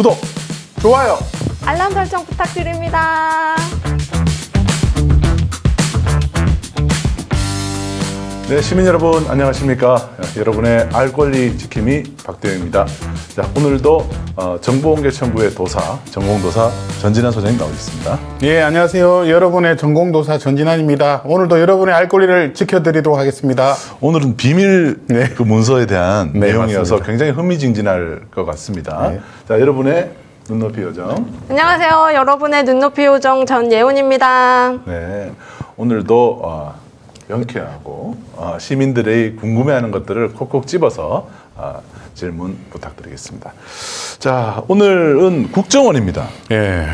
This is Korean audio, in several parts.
구독, 좋아요, 알람 설정 부탁드립니다. 네, 시민 여러분 안녕하십니까? 여러분의 알 권리 지킴이 박대영입니다. 자, 오늘도 정보공개청구의 도사, 전공도사 전진환 소장님 나와 있습니다. 예, 안녕하세요. 여러분의 전공도사 전진환입니다. 오늘도 여러분의 알 권리를 지켜드리도록 하겠습니다. 오늘은 비밀 네. 그 문서에 대한 네, 내용이어서 맞습니다. 굉장히 흥미진진할 것 같습니다. 네. 자, 여러분의 눈높이 요정. 안녕하세요. 여러분의 눈높이 요정 전예훈입니다. 네, 오늘도 명쾌하고 시민들의 궁금해하는 것들을 콕콕 집어서 질문 부탁드리겠습니다. 자, 오늘은 국정원입니다. 예.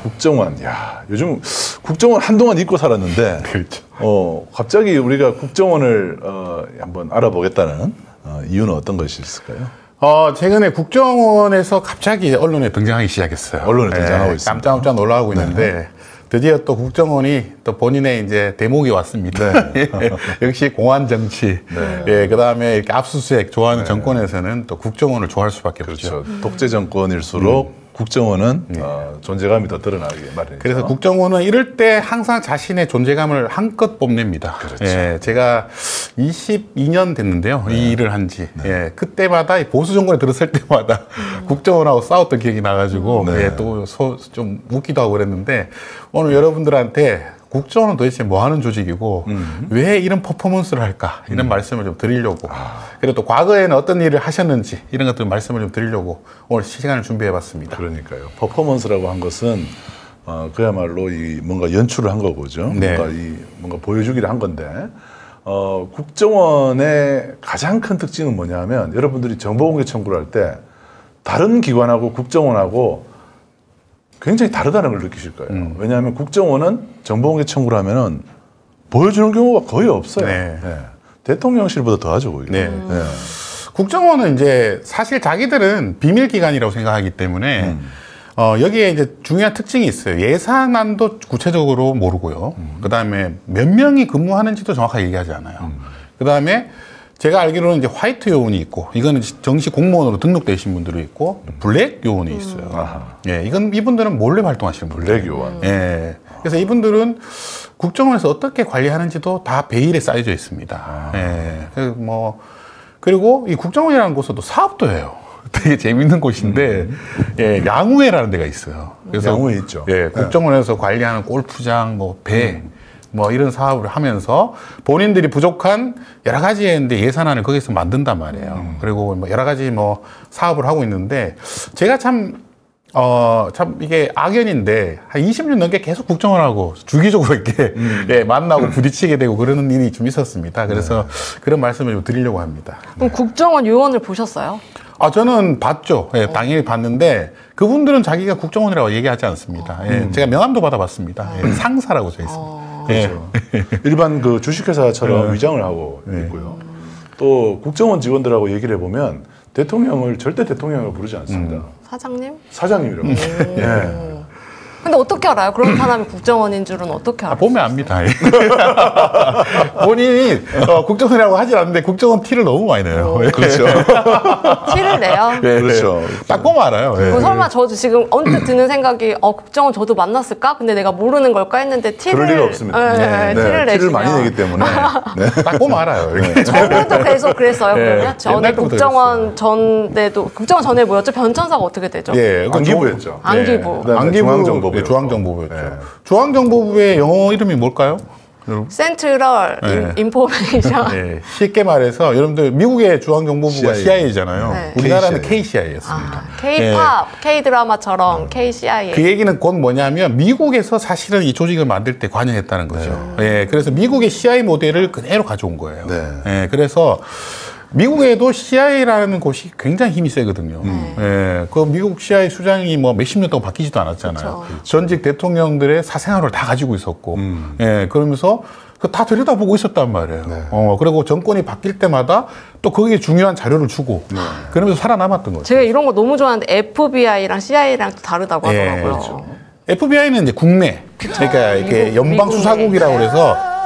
국정원. 야, 요즘 국정원 한동안 잊고 살았는데, 그렇죠. 갑자기 우리가 국정원을 한번 알아보겠다는 이유는 어떤 것이 있을까요? 최근에 국정원에서 갑자기 언론에 등장하기 시작했어요. 언론에 등장하고 있습니다. 깜짝깜짝 놀라고 있는데, 드디어 또 국정원이 또 본인의 이제 대목이 왔습니다. 네. 역시 공안 정치, 네. 예, 그 다음에 이렇게 압수수색 좋아하는 정권에서는 또 국정원을 좋아할 수밖에 없죠. 그렇죠. 독재 정권일수록 국정원은 존재감이 더 드러나게 마련이죠. 그래서 국정원은 이럴 때 항상 자신의 존재감을 한껏 뽐냅니다. 그렇죠. 예, 제가 22년 됐는데요. 이 일을 한 지. 네. 예, 그때마다 보수 정권에 들었을 때마다 국정원하고 싸웠던 기억이 나가지고 네. 예, 또 좀 웃기도 하고 그랬는데 오늘 여러분들한테 국정원은 도대체 뭐 하는 조직이고 왜 이런 퍼포먼스를 할까 이런 말씀을 좀 드리려고 그리고 또 과거에는 어떤 일을 하셨는지 이런 것들 말씀을 좀 드리려고 오늘 시간을 준비해 봤습니다. 그러니까요. 퍼포먼스라고 한 것은 그야말로 이 뭔가 연출을 한 거고죠. 네. 뭔가 보여주기를 한 건데 국정원의 가장 큰 특징은 뭐냐면 여러분들이 정보공개 청구를 할 때 다른 기관하고 국정원하고 굉장히 다르다는 걸 느끼실 거예요. 왜냐하면 국정원은 정보공개 청구를 하면은 보여주는 경우가 거의 없어요. 네. 네. 대통령실보다 더 하죠, 오히려. 네. 네. 국정원은 이제 사실 자기들은 비밀 기관이라고 생각하기 때문에 여기에 이제 중요한 특징이 있어요. 예산안도 구체적으로 모르고요. 그 다음에 몇 명이 근무하는지도 정확하게 얘기하지 않아요. 그 다음에 제가 알기로는 이제 화이트 요원이 있고, 이거는 정식 공무원으로 등록되신 분들이 있고, 블랙 요원이 있어요. 아하. 예, 이분들은 몰래 활동하시는 분들. 블랙 요원. 예. 그래서 이분들은 국정원에서 어떻게 관리하는지도 다 베일에 쌓여져 있습니다. 예. 그리고 이 국정원이라는 곳은 또 사업도 해요. 되게 재밌는 곳인데, 예, 양우회라는 데가 있어요. 그래서 양우회 있죠. 예, 국정원에서 관리하는 골프장, 배, 이런 사업을 하면서 본인들이 부족한 여러 가지 했는데 예산안을 거기서 만든단 말이에요. 그리고 여러 가지 사업을 하고 있는데 제가 참 이게 악연인데 한 20년 넘게 계속 국정원하고 주기적으로 이렇게 예, 만나고 부딪히게 되고 그러는 일이 좀 있었습니다. 그래서 그런 말씀을 좀 드리려고 합니다. 그럼 국정원 요원을 보셨어요? 저는 봤죠. 예, 당연히 봤는데 그분들은 자기가 국정원이라고 얘기하지 않습니다. 예, 제가 명함도 받아봤습니다. 예, 상사라고 써 있습니다. 그렇죠. 일반 그 주식회사처럼 위장을 하고 있고요. 또 국정원 직원들하고 얘기를 해보면 대통령을 절대 대통령으로 부르지 않습니다. 사장님? 사장님이라고. 예. 근데 어떻게 알아요? 그런 사람이 국정원인 줄은 어떻게 알아요? 보면 압니다. 본인이 국정원이라고 하지 않는데 국정원 티를 너무 많이 내요. 그렇죠. 티를 내요? 예, 그렇죠. 딱 보면 알아요. 예. 그럼 설마 저도 지금 언뜻 드는 생각이 국정원 저도 만났을까? 근데 내가 모르는 걸까 했는데 티를 그럴 리가 없습니다. 네, 티를 내시면 티를 많이 내기 때문에. 네. 딱 보면 알아요. 이렇게. 저분도 계속 그랬어요. 예, 그러면 전에 옛날부터 국정원 전에도 국정원 전에 뭐였죠? 변천사가 어떻게 되죠? 예, 안기부였죠. 안기부. 그다음에 안기부, 중앙정보부. 예, 중앙정보부였죠. 네. 중앙정보부의 영어 이름이 뭘까요? 센트럴 네. 인포메이션. 예, 쉽게 말해서 여러분들 미국의 중앙정보부가 CIA잖아요. 네. 우리나라는 KCIA. KCIA였습니다. K-팝, K-드라마처럼 KCIA. 그 얘기는 곧 뭐냐면 미국에서 사실은 이 조직을 만들 때 관여했다는 거죠. 예, 그래서 미국의 CIA 모델을 그대로 가져온 거예요. 네. 예, 그래서 미국에도 CIA라는 곳이 굉장히 힘이 세거든요. 예, 그 미국 CIA 수장이 몇십 년 동안 바뀌지도 않았잖아요. 그쵸. 전직 대통령들의 사생활을 다 가지고 있었고, 예, 그러면서 다 들여다보고 있었단 말이에요. 네. 그리고 정권이 바뀔 때마다 또 거기에 중요한 자료를 주고, 그러면서 살아남았던 거죠. 제가 이런 거 너무 좋아하는데 FBI랑 CIA랑 또 다르다고 예, 하더라고요. 그렇죠. FBI는 이제 국내, 그러니까 이렇게 연방수사국이라고 미국의. 그래서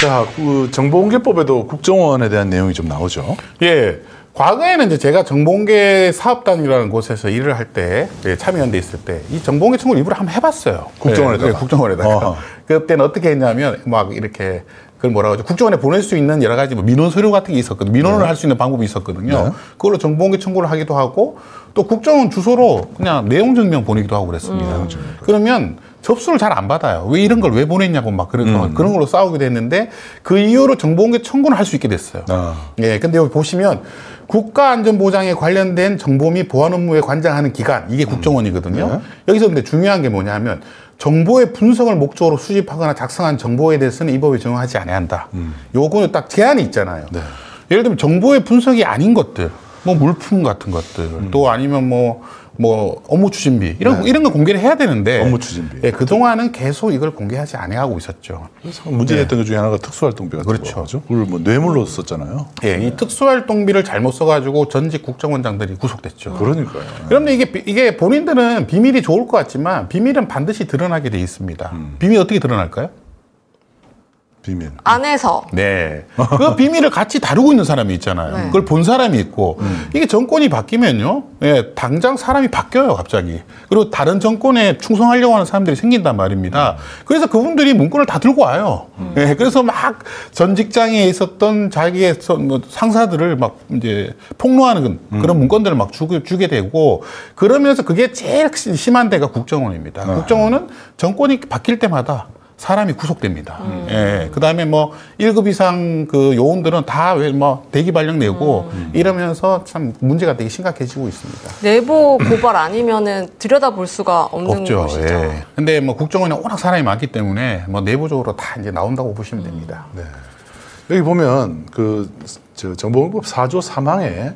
자, 그 정보공개법에도 국정원에 대한 내용이 좀 나오죠. 예. 과거에는 이제 제가 정보공개 사업단이라는 곳에서 일을 할 때, 참여연대 있을 때, 이 정보공개 청구를 일부러 한번 해봤어요. 국정원에다가. 네, 국정원에다가. 그때는 어떻게 했냐면, 막 이렇게, 그걸 뭐라고 하죠? 국정원에 보낼 수 있는 여러 가지 뭐 민원 서류 같은 게 있었거든요. 민원을 할 수 있는 방법이 있었거든요. 네. 그걸로 정보공개 청구를 하기도 하고, 또 국정원 주소로 그냥 내용 증명 보내기도 하고 그랬습니다. 그러면 접수를 잘 안 받아요. 왜 이런 걸 왜 보냈냐고 막 그런 걸로 싸우게 됐는데, 그 이후로 정보공개 청구를 할 수 있게 됐어요. 예, 근데 여기 보시면 국가안전보장에 관련된 정보 및 보안 업무에 관장하는 기관, 이게 국정원이거든요. 네. 여기서 근데 중요한 게 뭐냐면, 정보의 분석을 목적으로 수집하거나 작성한 정보에 대해서는 이 법에 적용하지 않아야 한다. 요거는 딱 제한이 있잖아요. 네. 예를 들면 정보의 분석이 아닌 것들, 뭐 물품 같은 것들, 또 아니면 뭐 업무 추진비 이런 거 공개를 해야 되는데, 업무 추진비. 예, 그동안은 계속 이걸 공개하지 않아하고 있었죠. 그래서 문제됐던 것 중에 하나가 특수활동비 같은 그렇죠. 거죠. 그걸 뭐 뇌물로 썼잖아요. 예, 이 특수활동비를 잘못 써가지고 전직 국정원장들이 구속됐죠. 그러니까요. 그런데 이게 본인들은 비밀이 좋을 것 같지만 비밀은 반드시 드러나게 돼 있습니다. 비밀이 어떻게 드러날까요? 비밀. 안에서 네. 그 비밀을 같이 다루고 있는 사람이 있잖아요. 네. 그걸 본 사람이 있고, 이게 정권이 바뀌면요, 예, 당장 사람이 바뀌어요, 갑자기. 그리고 다른 정권에 충성하려고 하는 사람들이 생긴단 말입니다. 그래서 그분들이 문건을 다 들고 와요. 예, 그래서 막 전 직장에 있었던 자기의 뭐 상사들을 막 이제 폭로하는 그런 문건들을 막 주게 되고, 그러면서 그게 제일 심한 데가 국정원입니다. 국정원은 정권이 바뀔 때마다 사람이 구속됩니다. 예. 그 다음에 뭐 1급 이상 그 요원들은 다 왜 뭐 대기 발령 내고 이러면서 참 문제가 되게 심각해지고 있습니다. 내부 고발 아니면은 들여다볼 수가 없는 없죠. 것이죠. 예. 근데 뭐 국정원에 워낙 사람이 많기 때문에 뭐 내부적으로 다 이제 나온다고 보시면 됩니다. 네. 여기 보면 저 정보공개법 4조 3항에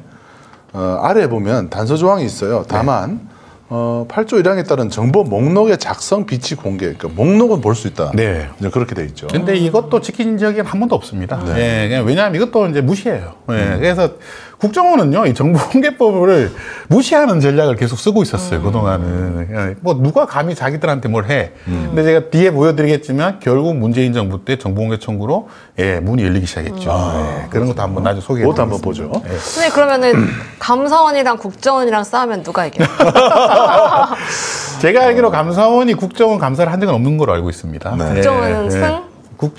아래에 보면 단서 조항이 있어요. 다만 8조 1항에 따른 정보 목록의 작성, 비치, 공개. 그러니까 목록은 볼 수 있다. 네. 이제 그렇게 돼 있죠. 근데 이것도 지킨 적이 한 번도 없습니다. 예, 그냥 왜냐하면 이것도 이제 무시해요. 예, 그래서 국정원은요, 이 정보공개법을 무시하는 전략을 계속 쓰고 있었어요, 그동안은. 그냥 뭐 누가 감히 자기들한테 뭘 해. 근데 제가 뒤에 보여드리겠지만 결국 문재인 정부 때 정보공개 청구로 예, 문이 열리기 시작했죠. 예, 그런 것도 한번 나중에 소개해 그것도 드리겠습니다. 한번 보죠. 예. 선생님 그러면은 감사원이랑 국정원이랑 싸우면 누가 이겨요? 제가 알기로 감사원이 국정원 감사를 한 적은 없는 걸로 알고 있습니다. 네. 국정원은 승?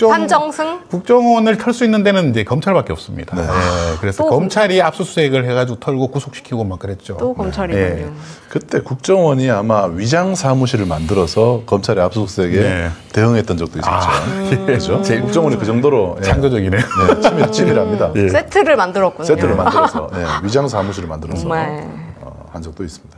판정승? 국정원을 털 수 있는 데는 이제 검찰밖에 없습니다. 네. 예, 그래서 또 검찰이 압수수색을 해가지고 털고 구속시키고 막 그랬죠. 또 검찰이군요. 예. 그때 국정원이 아마 위장 사무실을 만들어서 검찰의 압수수색에 네. 대응했던 적도 있었죠. 그렇죠? 국정원이 그 정도로 창조적이네요. 치밀합니다. 예. 세트를 만들었군요. 세트를 만들어서 위장 사무실을 만들어서 정말. 한 적도 있습니다.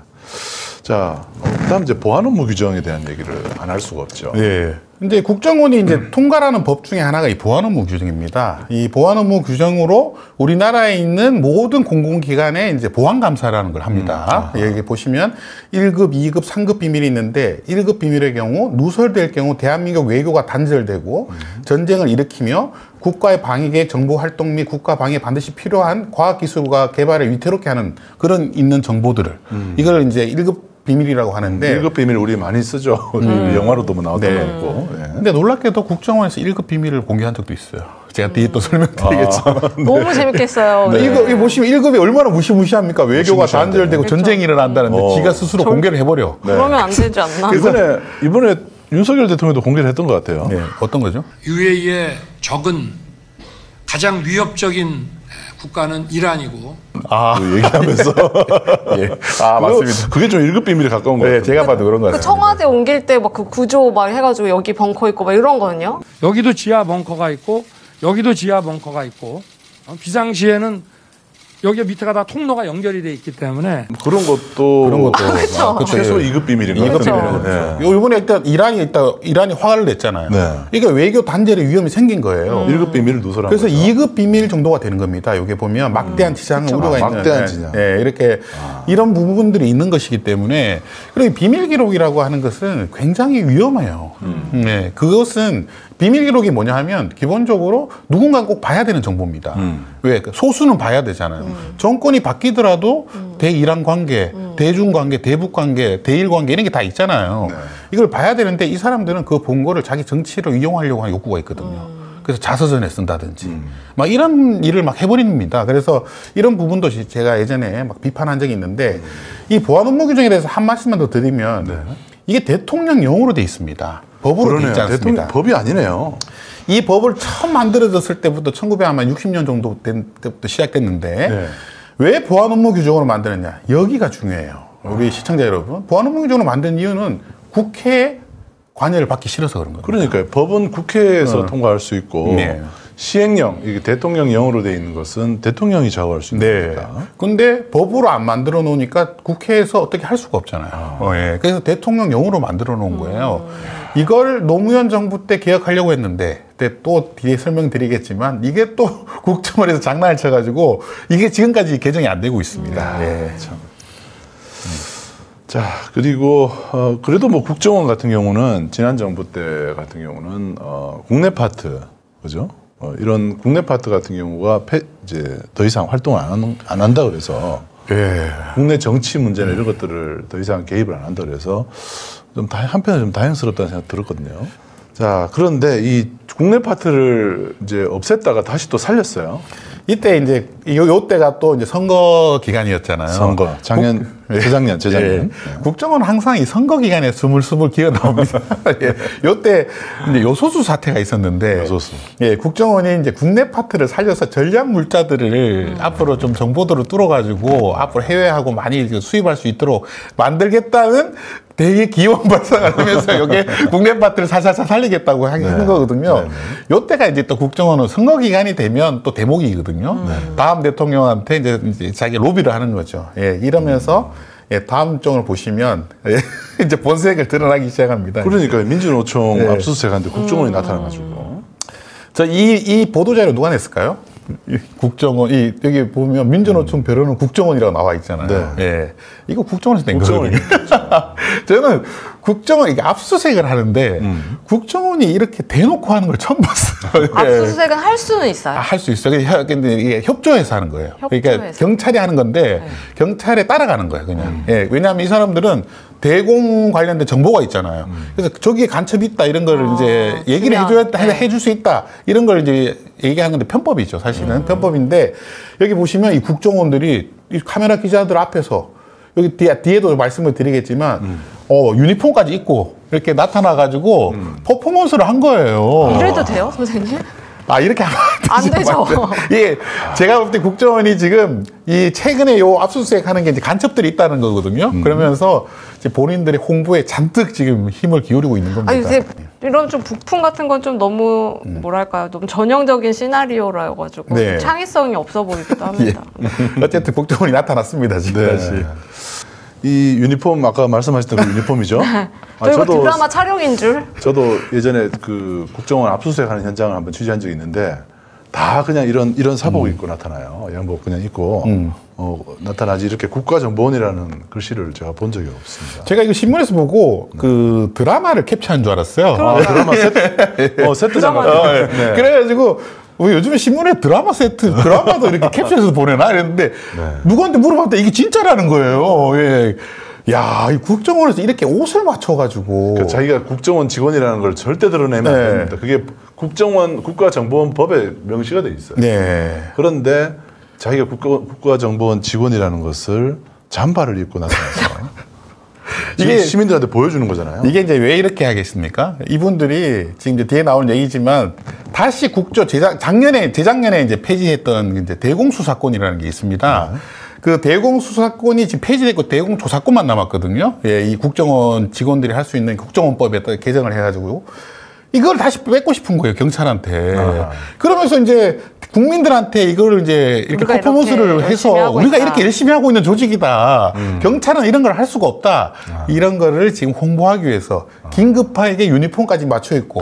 자, 그다음 이제 보안 업무 규정에 대한 얘기를 안 할 수가 없죠. 예. 근데 국정원이 이제 통과하는 법 중에 하나가 이 보안 업무 규정입니다. 이 보안 업무 규정으로 우리나라에 있는 모든 공공기관에 이제 보안 감사라는 걸 합니다. 여기 보시면 1급, 2급, 3급 비밀이 있는데 1급 비밀의 경우 누설될 경우 대한민국 외교가 단절되고 전쟁을 일으키며 국가의 방위계 정보 활동 및 국가 방위에 반드시 필요한 과학기술과 개발을 위태롭게 하는 그런 있는 정보들을 이걸 이제 1급 비밀이라고 하는데 1급 비밀 우리 많이 쓰죠. 영화로도 뭐 나왔던 네. 거 있고. 예. 근데 놀랍게도 국정원에서 1급 비밀을 공개한 적도 있어요. 제가 뒤에 또 설명드리겠지만. 너무 재밌겠어요. 근데 이거 보시면 1급이 얼마나 무시무시합니까? 외교가 무시무시한데. 단절되고 그렇죠. 전쟁이 일어난다는데 지가 스스로 공개를 해버려. 그러면 안 되지 않나? 이번에 윤석열 대통령도 공개를 했던 것 같아요. 네. 어떤 거죠? UAE의 적은 가장 위협적인 국가는 이란이고 그 얘기하면서 예. 맞습니다. 그게 좀 1급 비밀에 가까운 것 네, 같아요. 제가 봐도 그런 거 그 같아요. 청와대 옮길 때 막 그 구조 막 해가지고 여기 벙커 있고 막 이런 거는요? 여기도 지하 벙커가 있고 여기도 지하 벙커가 있고 비상시에는 여기 밑에가 다 통로가 연결이 돼 있기 때문에 그런 것도 그렇죠. 최소 2급 비밀인 것 2급 같아요. 그렇죠. 비밀은. 이번에 일단 이란이 화를 냈잖아요. 네. 이게 외교 단절의 위험이 생긴 거예요. 1급 비밀을 누설한 그래서 거죠. 2급 비밀 정도가 되는 겁니다. 여기 보면 막대한 지장 우려가 있는 막대한 지장. 네, 이렇게 이런 부분들이 있는 것이기 때문에 그리고 비밀 기록이라고 하는 것은 굉장히 위험해요. 네, 그것은 비밀 기록이 뭐냐 하면 기본적으로 누군가 꼭 봐야 되는 정보입니다. 왜? 소수는 봐야 되잖아요. 정권이 바뀌더라도 대이란 관계, 대중 관계, 대북 관계, 대일 관계 이런 게 다 있잖아요. 이걸 봐야 되는데 이 사람들은 그 본 거를 자기 정치를 이용하려고 하는 욕구가 있거든요. 그래서 자서전에 쓴다든지 막 이런 일을 막 해버립니다. 그래서 이런 부분도 제가 예전에 막 비판한 적이 있는데 이 보안 업무 규정에 대해서 한 말씀만 더 드리면 이게 대통령령으로 돼 있습니다. 법으로 돼 있지 않습니다. 법이 아니네요. 이 법을 처음 만들어졌을 때부터 1960년 정도 된 때부터 시작됐는데 왜 보안 업무 규정으로 만들었냐? 여기가 중요해요. 우리 시청자 여러분. 보안 업무 규정으로 만든 이유는 국회에 관여를 받기 싫어서 그런 거예요. 그러니까요. 법은 국회에서 통과할 수 있고 시행령, 이게 대통령령으로 돼 있는 것은 대통령이 작업할 수 있는 겁니다. 근데 법으로 안 만들어 놓으니까 국회에서 어떻게 할 수가 없잖아요. 그래서 대통령령으로 만들어 놓은 거예요. 이걸 노무현 정부 때 개혁하려고 했는데 그때 또 뒤에 설명드리겠지만 이게 또 국정원에서 장난을 쳐가지고 이게 지금까지 개정이 안 되고 있습니다. 참. 자, 그리고 그래도 뭐 국정원 같은 경우는 지난 정부 때 같은 경우는 국내 파트, 그죠? 이런 국내 파트 같은 경우가 이제 더 이상 활동을 안 한다 그래서 국내 정치 문제나 이런 것들을 더 이상 개입을 안 한다 그래서 좀 한편에 좀 다행스럽다는 생각 들었거든요. 자, 그런데 이 국내 파트를 이제 없앴다가 다시 또 살렸어요. 이때 이제 요 때가 또 이제 선거 기간이었잖아요. 선거 재작년. 국정원은 항상 이 선거 기간에 스물스물 기어 나옵니다. 요때 이제 요소수 사태가 있었는데, 요소수. 국정원이 이제 국내 파트를 살려서 전략 물자들을 앞으로 좀 정보들을 뚫어가지고 앞으로 해외하고 많이 수입할 수 있도록 만들겠다는 되게 기원 발상을 하면서 여기 국내 파트를 살살살 살리겠다고 하는 거거든요. 요때가 이제 또 국정원은 선거 기간이 되면 또 대목이거든요. 다음 대통령한테 이제 자기 로비를 하는 거죠. 이러면서 다음 장을 보시면 이제 본색을 드러나기 시작합니다. 그러니까 민주노총 압수수색하는데 국정원이 나타나가지고. 이 보도자료 누가 냈을까요? 국정원, 여기 보면 민주노총 벼르는 국정원이라고 나와 있잖아요. 이거 국정원에서 낸 거거든요. 저는 국정원, 이게 압수수색을 하는데, 국정원이 이렇게 대놓고 하는 걸 처음 봤어요. 압수수색은 할 수는 있어요. 할 수 있어요. 근데 이게 협조해서 하는 거예요. 그러니까 경찰이 하는 건데, 경찰에 따라가는 거예요, 그냥. 왜냐하면 이 사람들은 대공 관련된 정보가 있잖아요. 그래서 저기에 간첩이 있다, 이런 걸 이제 얘기를 해줄 수 있다, 이런 걸 이제 얘기하는 건데 편법이죠, 사실은. 편법인데, 여기 보시면 이 국정원들이 이 카메라 기자들 앞에서 여기 뒤에도 말씀을 드리겠지만, 유니폼까지 입고 이렇게 나타나가지고 퍼포먼스를 한 거예요. 이래도 돼요, 선생님? 이렇게 하면 안 되죠. 예, 제가 볼 때 국정원이 지금 이 최근에 요 압수수색 하는 게 이제 간첩들이 있다는 거거든요. 그러면서 이제 본인들의 홍보에 잔뜩 지금 힘을 기울이고 있는 겁니다. 이런 좀 부품 같은 건 좀 너무 뭐랄까요, 너무 전형적인 시나리오라 가지고 좀 창의성이 없어 보이기도 합니다. 어쨌든 국정원이 나타났습니다, 지금 다시. 이 유니폼 아까 말씀하셨던 그 유니폼이죠? 저도 드라마 촬영인 줄. 저도 예전에 그 국정원 압수수색하는 현장을 한번 취재한 적이 있는데 다 그냥 이런 사복 입고 나타나요. 양복 그냥 입고 나타나지 이렇게 국가정보원이라는 글씨를 제가 본 적이 없습니다. 제가 이거 신문에서 보고 그 드라마를 캡처한 줄 알았어요. 드라마 세트 장관. 그래가지고 요즘에 신문에 드라마도 이렇게 캡처해서 보내나? 이랬는데, 누구한테 물어봤더니 이게 진짜라는 거예요. 야, 이 국정원에서 이렇게 옷을 맞춰가지고. 그러니까 자기가 국정원 직원이라는 걸 절대 드러내면 안 됩니다. 그게 국정원, 국가정보원법에 명시가 돼 있어요. 그런데 자기가 국가정보원 직원이라는 것을 잠바를 입고 나타났어요. 이게 시민들한테 보여주는 거잖아요. 이게 이제 왜 이렇게 하겠습니까? 이분들이 지금 이제 뒤에 나오는 얘기지만 다시 재작년에 이제 폐지했던 이제 대공수사권이라는 게 있습니다. 그 대공수사권이 지금 폐지됐고 대공조사권만 남았거든요. 이 국정원 직원들이 할 수 있는 국정원법에 개정을 해가지고 이걸 다시 뺏고 싶은 거예요, 경찰한테. 그러면서 이제 국민들한테 이걸 이제 이렇게 퍼포먼스를 해서 우리가 이렇게 열심히 하고 있는 조직이다. 경찰은 이런 걸 할 수가 없다. 이런 거를 지금 홍보하기 위해서 긴급하게 유니폼까지 맞춰 있고.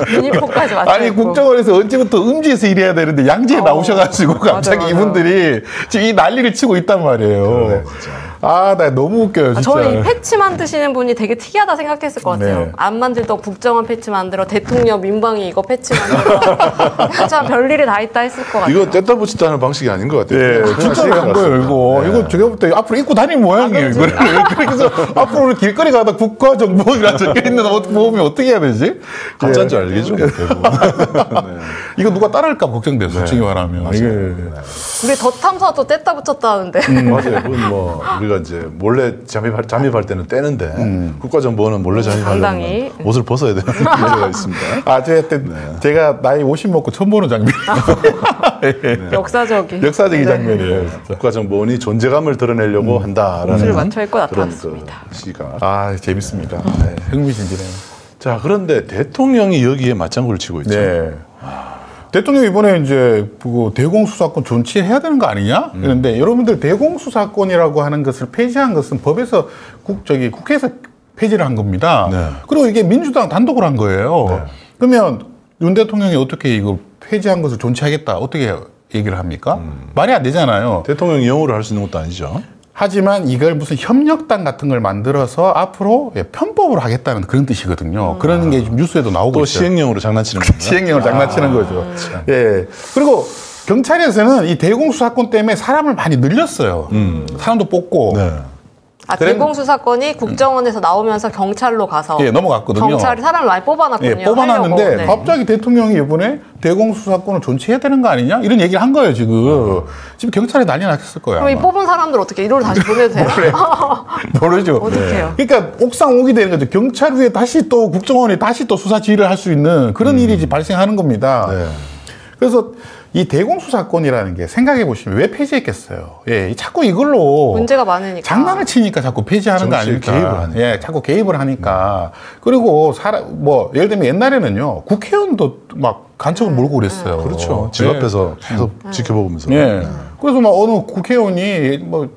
유니폼까지 맞춰 있고. 아니, 국정원에서 언제부터 음지에서 일해야 되는데 양지에 나오셔가지고 갑자기 맞아. 이분들이 지금 이 난리를 치고 있단 말이에요. 그러네, 진짜. 아, 나 너무 웃겨요, 진짜. 저는 이 패치 만드시는 분이 되게 특이하다 생각했을 것 같아요. 네. 안 만들던 국정원 패치 만들어, 대통령 민방위 이거 패치 만들어. 참 별일이 다 있다 했을 것 같아요. 이거 뗐다 붙였다 하는 방식이 아닌 것 같아요. 예, 진짜로 한 거예요, 이거. 네. 이거 제가 볼 때 앞으로 입고 다니는 모양이에요, 이거를. 그래서 앞으로 길거리 가다 국가정보원이라 적혀 있는 옷 보면 어떻게 해야 되지? 가짜인 줄 알겠죠, 뭐, 대부분. 네. 이거 누가 따라할까 걱정돼요, 솔직히 말하면. 이게. 우리 더 탐사도 뗐다 붙였다 하는데. 맞아요. 그건 뭐 우리가 이제 몰래 잠입할 때는 떼는데 국가정보원은 몰래 잠입하려면 상당히. 옷을 벗어야 되는 문제가 있습니다. 아, 제가 나이 50 먹고 처음 보는 장면이에요. 역사적인. 역사적인 장면이에요, 진짜. 국가정보원이 존재감을 드러내려고 한다라는 옷을 맞춰 입고 그런 나타났습니다. 시각. 아, 재밌습니다. 네, 흥미진진해요. 자, 그런데 대통령이 여기에 맞장구를 치고 있죠. 네. 대통령 이번에 이제 그 대공수사권 존치해야 되는 거 아니냐? 그런데 여러분들 대공수사권이라고 하는 것을 폐지한 것은 법에서 국회에서 폐지를 한 겁니다. 네. 그리고 이게 민주당 단독으로 한 거예요. 네. 그러면 윤 대통령이 어떻게 이거 폐지한 것을 존치하겠다 어떻게 얘기를 합니까? 말이 안 되잖아요. 대통령이 영어를 할 수 있는 것도 아니죠. 하지만 이걸 무슨 협력단 같은 걸 만들어서 앞으로 편법으로 하겠다는 그런 뜻이거든요. 그런 게 지금 뉴스에도 나오고 또 있어요. 시행령으로 장난치는 겁니다. 시행령을 장난치는 거죠. 예. 그리고 경찰에서는 이 대공수사권 때문에 사람을 많이 늘렸어요. 사람도 뽑고. 네. 대공수사권이 국정원에서 나오면서 경찰로 가서 예, 넘어갔거든요. 경찰이 사람을 많이 뽑아놨군요. 예, 뽑아놨는데 하려고. 네. 갑자기 대통령이 이번에 대공수사권을 존치해야 되는 거 아니냐? 이런 얘기를 한 거예요, 지금. 지금 경찰에 난리 났을 거예요. 그럼 이 아마. 뽑은 사람들 어떻게 이리로 다시 보내도 돼요? 모르죠. 어떡해요? 그러니까 옥상 오게 되는 거죠. 경찰 위에 다시 또 국정원이 다시 또 수사 지휘를 할 수 있는 그런 일이 이제 발생하는 겁니다. 네. 그래서 이 대공수사권이라는 게 생각해 보시면 왜 폐지했겠어요? 예, 자꾸 이걸로 문제가 많으니까. 장난을 치니까 자꾸 폐지하는 거 정치에 아닙니까? 개입을 하니까. 예, 자꾸 개입을 하니까. 그리고 예를 들면 옛날에는요, 국회의원도 막 간첩을 몰고 그랬어요. 그렇죠. 집 예. 앞에서 계속 지켜보면서. 예. 그래서 막 어느 국회의원이 뭐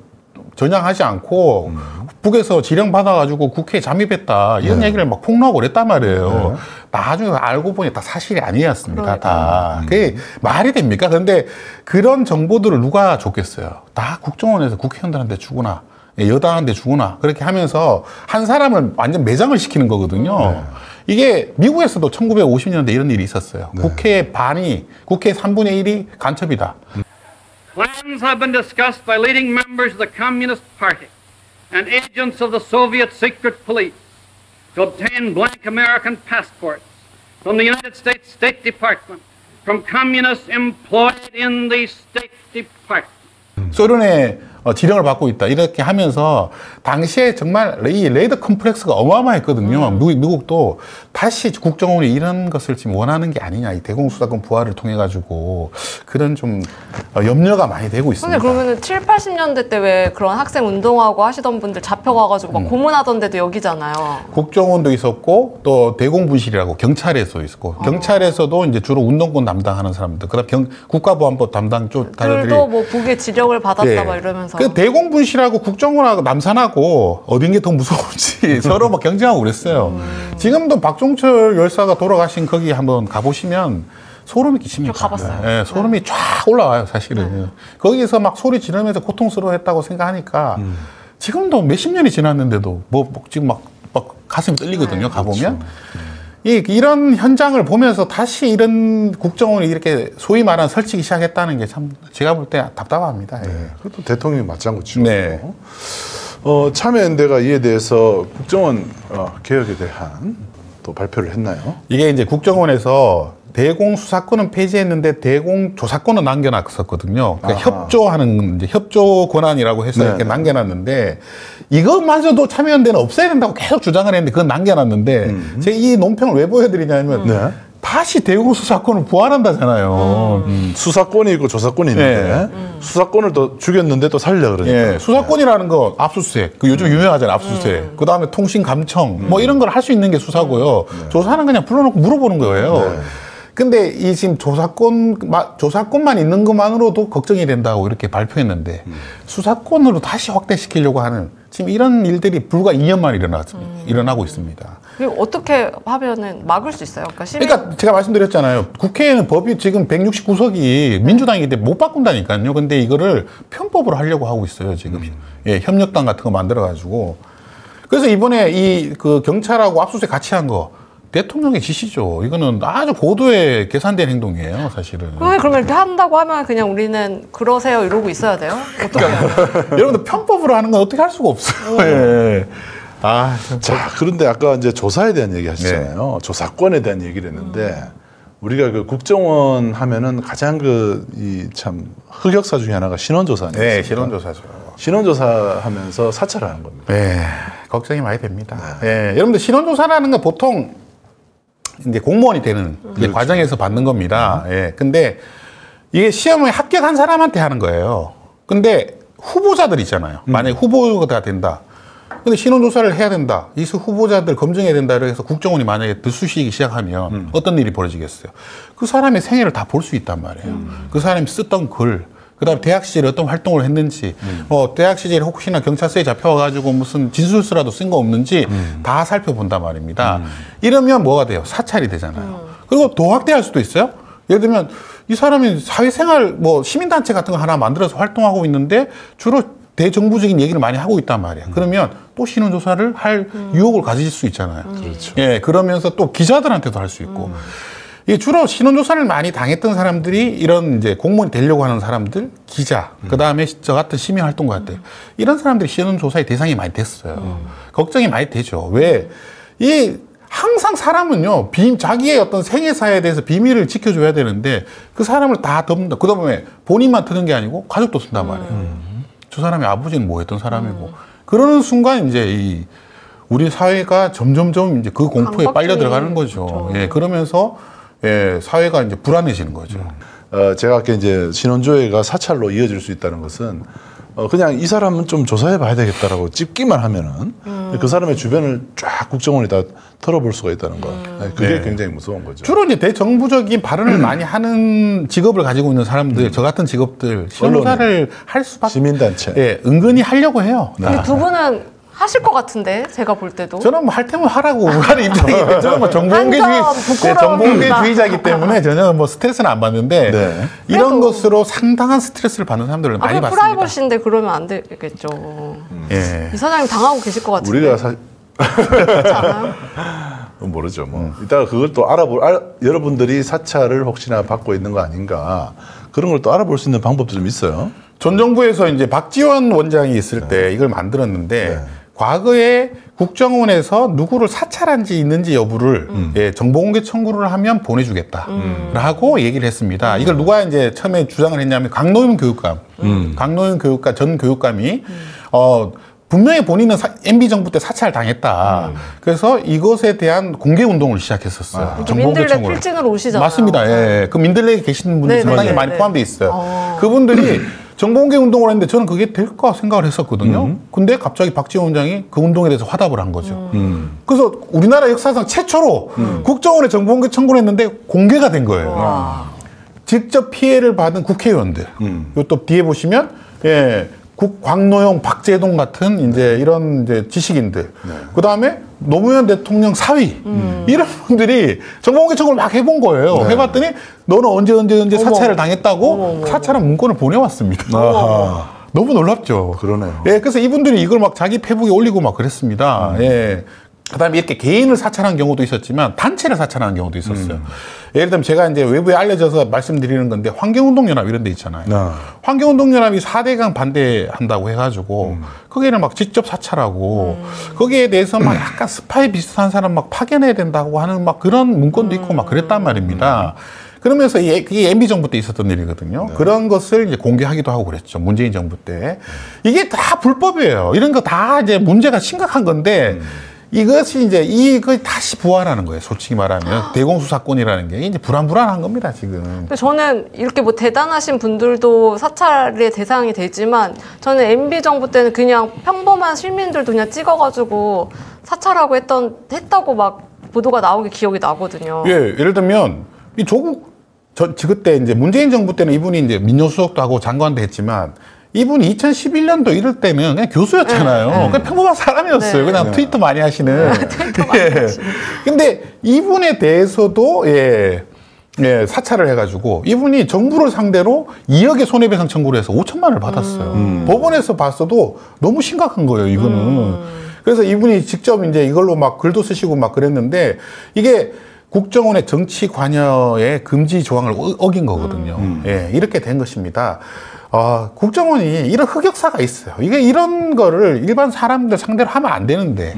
전향하지 않고 북에서 지령 받아가지고 국회에 잠입했다 이런 얘기를 막 폭로하고 그랬단 말이에요. 나중에 알고 보니 다 사실이 아니었습니다. 다. 그게 말이 됩니까? 그런데 그런 정보들을 누가 줬겠어요? 다 국정원에서 국회의원들한테 주구나. 여당한테 주구나. 그렇게 하면서 한 사람을 완전 매장을 시키는 거거든요. 이게 미국에서도 1950년대 이런 일이 있었어요. 국회 3분의 1이 간첩이다. Plans have been discussed by leading members of the Communist Party and agents of the Soviet secret police to obtain blank American passports from the United States State Department, from communists employed in the State Department. 소련의 지령을 받고 있다. 이렇게 하면서 당시에 정말 이 레이더 컴플렉스가 어마어마했거든요. 미국도 다시 국정원이 이런 것을 지금 원하는 게 아니냐. 이 대공수사권 부활을 통해 가지고 그런 좀 염려가 많이 되고 있습니다. 근데 그러면은 7, 80년대 때 왜 그런 학생 운동하고 하시던 분들 잡혀가가지고 막 고문하던 데도 여기잖아요. 국정원도 있었고 또 대공분실이라고 경찰에서 있었고 경찰에서도 이제 주로 운동권 담당하는 사람들 그다음 국가보안법 담당 쪽 다들이 들도 뭐 북의 지령을 받았다 막 이러면서. 그 대공분실하고 국정원하고 남산하고 어딘 게 더 무서운지 서로 막 경쟁하고 그랬어요. 지금도 박종철 열사가 돌아가신 거기 한번 가보시면 소름이 끼칩니다. 저 가봤어요. 네, 소름이 쫙 올라와요, 사실은. 거기서 막 소리 지르면서 고통스러워했다고 생각하니까 지금도 몇십 년이 지났는데도 지금 막 가슴이 떨리거든요, 가보면. 이런 현장을 보면서 다시 이런 국정원이 이렇게 소위 말하는 설치기 시작했다는 게 참 제가 볼 때 답답합니다. 예. 그것도 대통령이 맞장구 치고. 네. 참여연대가 이에 대해서 국정원 개혁에 대한 또 발표를 했나요? 이게 이제 국정원에서 대공수사권은 폐지했는데 대공조사권은 남겨놨었거든요. 그러니까 협조하는 이제 협조 권한이라고 해서 이렇게 남겨놨는데 이것마저도 참여연대는 없애야 된다고 계속 주장을 했는데 그건 남겨놨는데 제가 이 논평을 왜 보여드리냐면 다시 대공수사권을 부활한다잖아요. 수사권이 있고 조사권이 있는데 수사권을 또 죽였는데 또 살려 그러니까. 예, 수사권이라는 거 압수수색, 그 요즘 유명하잖아요, 압수수색. 그 다음에 통신감청, 뭐 이런 걸 할 수 있는 게 수사고요. 조사는 그냥 불러놓고 물어보는 거예요. 근데 이 지금 조사권만 있는 것만으로도 걱정이 된다고 이렇게 발표했는데 수사권으로 다시 확대시키려고 하는 지금 이런 일들이 불과 2년 만에 일어나고 있습니다. 어떻게 하면은 막을 수 있어요? 그러니까 제가 말씀드렸잖아요. 국회에는 법이 지금 169석이 민주당인데 못 바꾼다니까요. 근데 이거를 편법으로 하려고 하고 있어요, 지금. 예, 협력당 같은 거 만들어가지고. 그래서 이번에 그 경찰하고 압수수색 같이 한 거 대통령의 지시죠. 이거는 아주 고도의 계산된 행동이에요, 사실은. 그러면 이렇게 한다고 하면 그냥 우리는 그러세요 이러고 있어야 돼요? 어떻게 해요? 여러분들 편법으로 하는 건 어떻게 할 수가 없어요. 예. 자, 그런데 아까 이제 조사에 대한 얘기 하셨잖아요. 네. 조사권에 대한 얘기를 했는데 우리가 그 국정원 하면은 가장 참 흑역사 중에 하나가 신원조사 아니겠습니까? 네, 신원조사죠. 신원조사 하면서 사찰하는 겁니다. 네, 걱정이 많이 됩니다. 네. 여러분들 신원조사라는 건 보통 이제 공무원이 되는 그렇죠. 과정에서 받는 겁니다. 예. 근데 이게 시험에 합격한 사람한테 하는 거예요. 근데 후보자들 있잖아요. 만약에 후보가 된다. 근데 신원조사를 해야 된다. 이 후보자들 검증해야 된다. 그래서 국정원이 만약에 들쑤시기 시작하면 어떤 일이 벌어지겠어요? 그 사람의 생애를 다 볼 수 있단 말이에요. 그 사람이 썼던 글, 그 다음에 대학 시절에 어떤 활동을 했는지, 대학 시절에 혹시나 경찰서에 잡혀가지고 무슨 진술서라도 쓴 거 없는지 다 살펴본단 말입니다. 이러면 뭐가 돼요? 사찰이 되잖아요. 그리고 도학대할 수도 있어요. 예를 들면 이 사람이 사회생활, 시민단체 같은 거 하나 만들어서 활동하고 있는데 주로 대정부적인 얘기를 많이 하고 있단 말이야. 그러면 또 신원조사를 할 유혹을 가지실 수 있잖아요. 그렇죠. 예, 그러면서 또 기자들한테도 할 수 있고. 이 주로 신원조사를 많이 당했던 사람들이 이런 이제 공무원이 되려고 하는 사람들, 기자, 그 다음에 저 같은 시민활동가들, 이런 사람들이 신원조사의 대상이 많이 됐어요. 걱정이 많이 되죠. 왜? 항상 사람은요, 자기의 어떤 생애사에 대해서 비밀을 지켜줘야 되는데 그 사람을 다 덮는다. 그 다음에 본인만 트는 게 아니고 가족도 쓴단 말이에요. 저 사람의 아버지는 뭐 했던 사람이고. 그러는 순간 이제 우리 사회가 점점점 이제 그 공포에 빨려 들어가는 거죠. 그렇죠. 예, 그러면서 사회가 이제 불안해지는 거죠. 제가 아까 이제 신원조회가 사찰로 이어질 수 있다는 것은 그냥 이 사람은 좀 조사해 봐야 되겠다라고 찝기만 하면은 그 사람의 주변을 쫙 국정원이 다 털어볼 수가 있다는 거. 그게 굉장히 무서운 거죠. 주로 이제 대정부적인 발언을 많이 하는 직업을 가지고 있는 사람들, 저 같은 직업들, 신원조사를 할 수밖에. 시민단체. 은근히 하려고 해요. 근데 두 분은 하실 것 같은데 제가 볼 때도 저는 할 테면 하라고 하는 입장이에요. 저는 정보공개주의자이기 때문에 전혀 스트레스는 안 받는데 이런 것으로 상당한 스트레스를 받는 사람들을 많이 봤습니다. 프라이버시인데 그러면 안 되겠죠. 이 사장님 당하고 계실 것 같은데. 우리가 그렇지 않아요? 모르죠. 이따가 그걸 또 여러분들이 사찰을 혹시나 받고 있는 거 아닌가 그런 걸 또 알아볼 수 있는 방법도 좀 있어요. 전 정부에서 이제 박지원 원장이 있을 때 이걸 만들었는데 과거에 국정원에서 누구를 사찰한 지 있는지 여부를 정보공개 청구를 하면 보내주겠다라고 얘기를 했습니다. 이걸 누가 이제 처음에 주장을 했냐면 강노윤 교육감, 전 교육감이 분명히 본인은 MB 정부 때 사찰 당했다. 그래서 이것에 대한 공개 운동을 시작했었어요. 민들레 필진으로 오시잖아요. 맞습니다. 예. 그 민들레에 계시는 분들이 상당히 많이 포함되어 있어요. 그분들이 정보공개 운동을 했는데 저는 그게 될까 생각을 했었거든요. 근데 갑자기 박지원 원장이 그 운동에 대해서 화답을 한 거죠. 그래서 우리나라 역사상 최초로 국정원에 정보공개 청구를 했는데 공개가 된 거예요. 직접 피해를 받은 국회의원들. 또 뒤에 보시면 광노영, 박재동 같은 이런 지식인들. 그 다음에 노무현 대통령 사위. 이런 분들이 정보공개 청구를 막 해본 거예요. 해봤더니 너는 언제 사찰을 당했다고 사찰한 문건을 보내왔습니다. 너무 놀랍죠. 그러네요. 그래서 이분들이 이걸 막 자기 페북에 올리고 막 그랬습니다. 그 다음에 이렇게 개인을 사찰한 경우도 있었지만 단체를 사찰하는 경우도 있었어요. 예를 들면 제가 이제 외부에 알려져서 말씀드리는 건데 환경운동연합 이런 데 있잖아요. 환경운동연합이 4대강 반대한다고 해가지고 거기를 막 직접 사찰하고 거기에 대해서 막 약간 스파이 비슷한 사람 막 파견해야 된다고 하는 막 그런 문건도 있고 막 그랬단 말입니다. 그러면서 그게 MB 정부 때 있었던 일이거든요. 그런 것을 이제 공개하기도 하고 그랬죠. 문재인 정부 때. 이게 다 불법이에요. 이런 거 다 이제 문제가 심각한 건데 이것이 이제 이거 다시 부활하는 거예요. 솔직히 말하면 대공수사권이라는 게 이제 불안한 겁니다 지금. 근데 저는 이렇게 대단하신 분들도 사찰의 대상이 되지만 저는 MB 정부 때는 그냥 평범한 시민들도 그냥 찍어가지고 사찰하고 했다고 막 보도가 나온 게 기억이 나거든요. 예를 들면 이 그때 이제 문재인 정부 때는 이분이 이제 민정수석도 하고 장관도 했지만 이분이 2011년도 이럴 때는 그냥 교수였잖아요. 그냥 평범한 사람이었어요. 네. 그냥 트위터 많이 하시는. 예. 근데 이분에 대해서도 사찰을 해가지고 이분이 정부를 상대로 2억의 손해배상 청구를 해서 5천만 원을 받았어요. 법원에서 봤어도 너무 심각한 거예요, 이거는. 그래서 이분이 직접 이제 이걸로 막 글도 쓰시고 막 그랬는데 이게 국정원의 정치 관여의 금지 조항을 어긴 거거든요. 예, 이렇게 된 것입니다. 국정원이 이런 흑역사가 있어요. 이게 이런 거를 일반 사람들 상대로 하면 안 되는데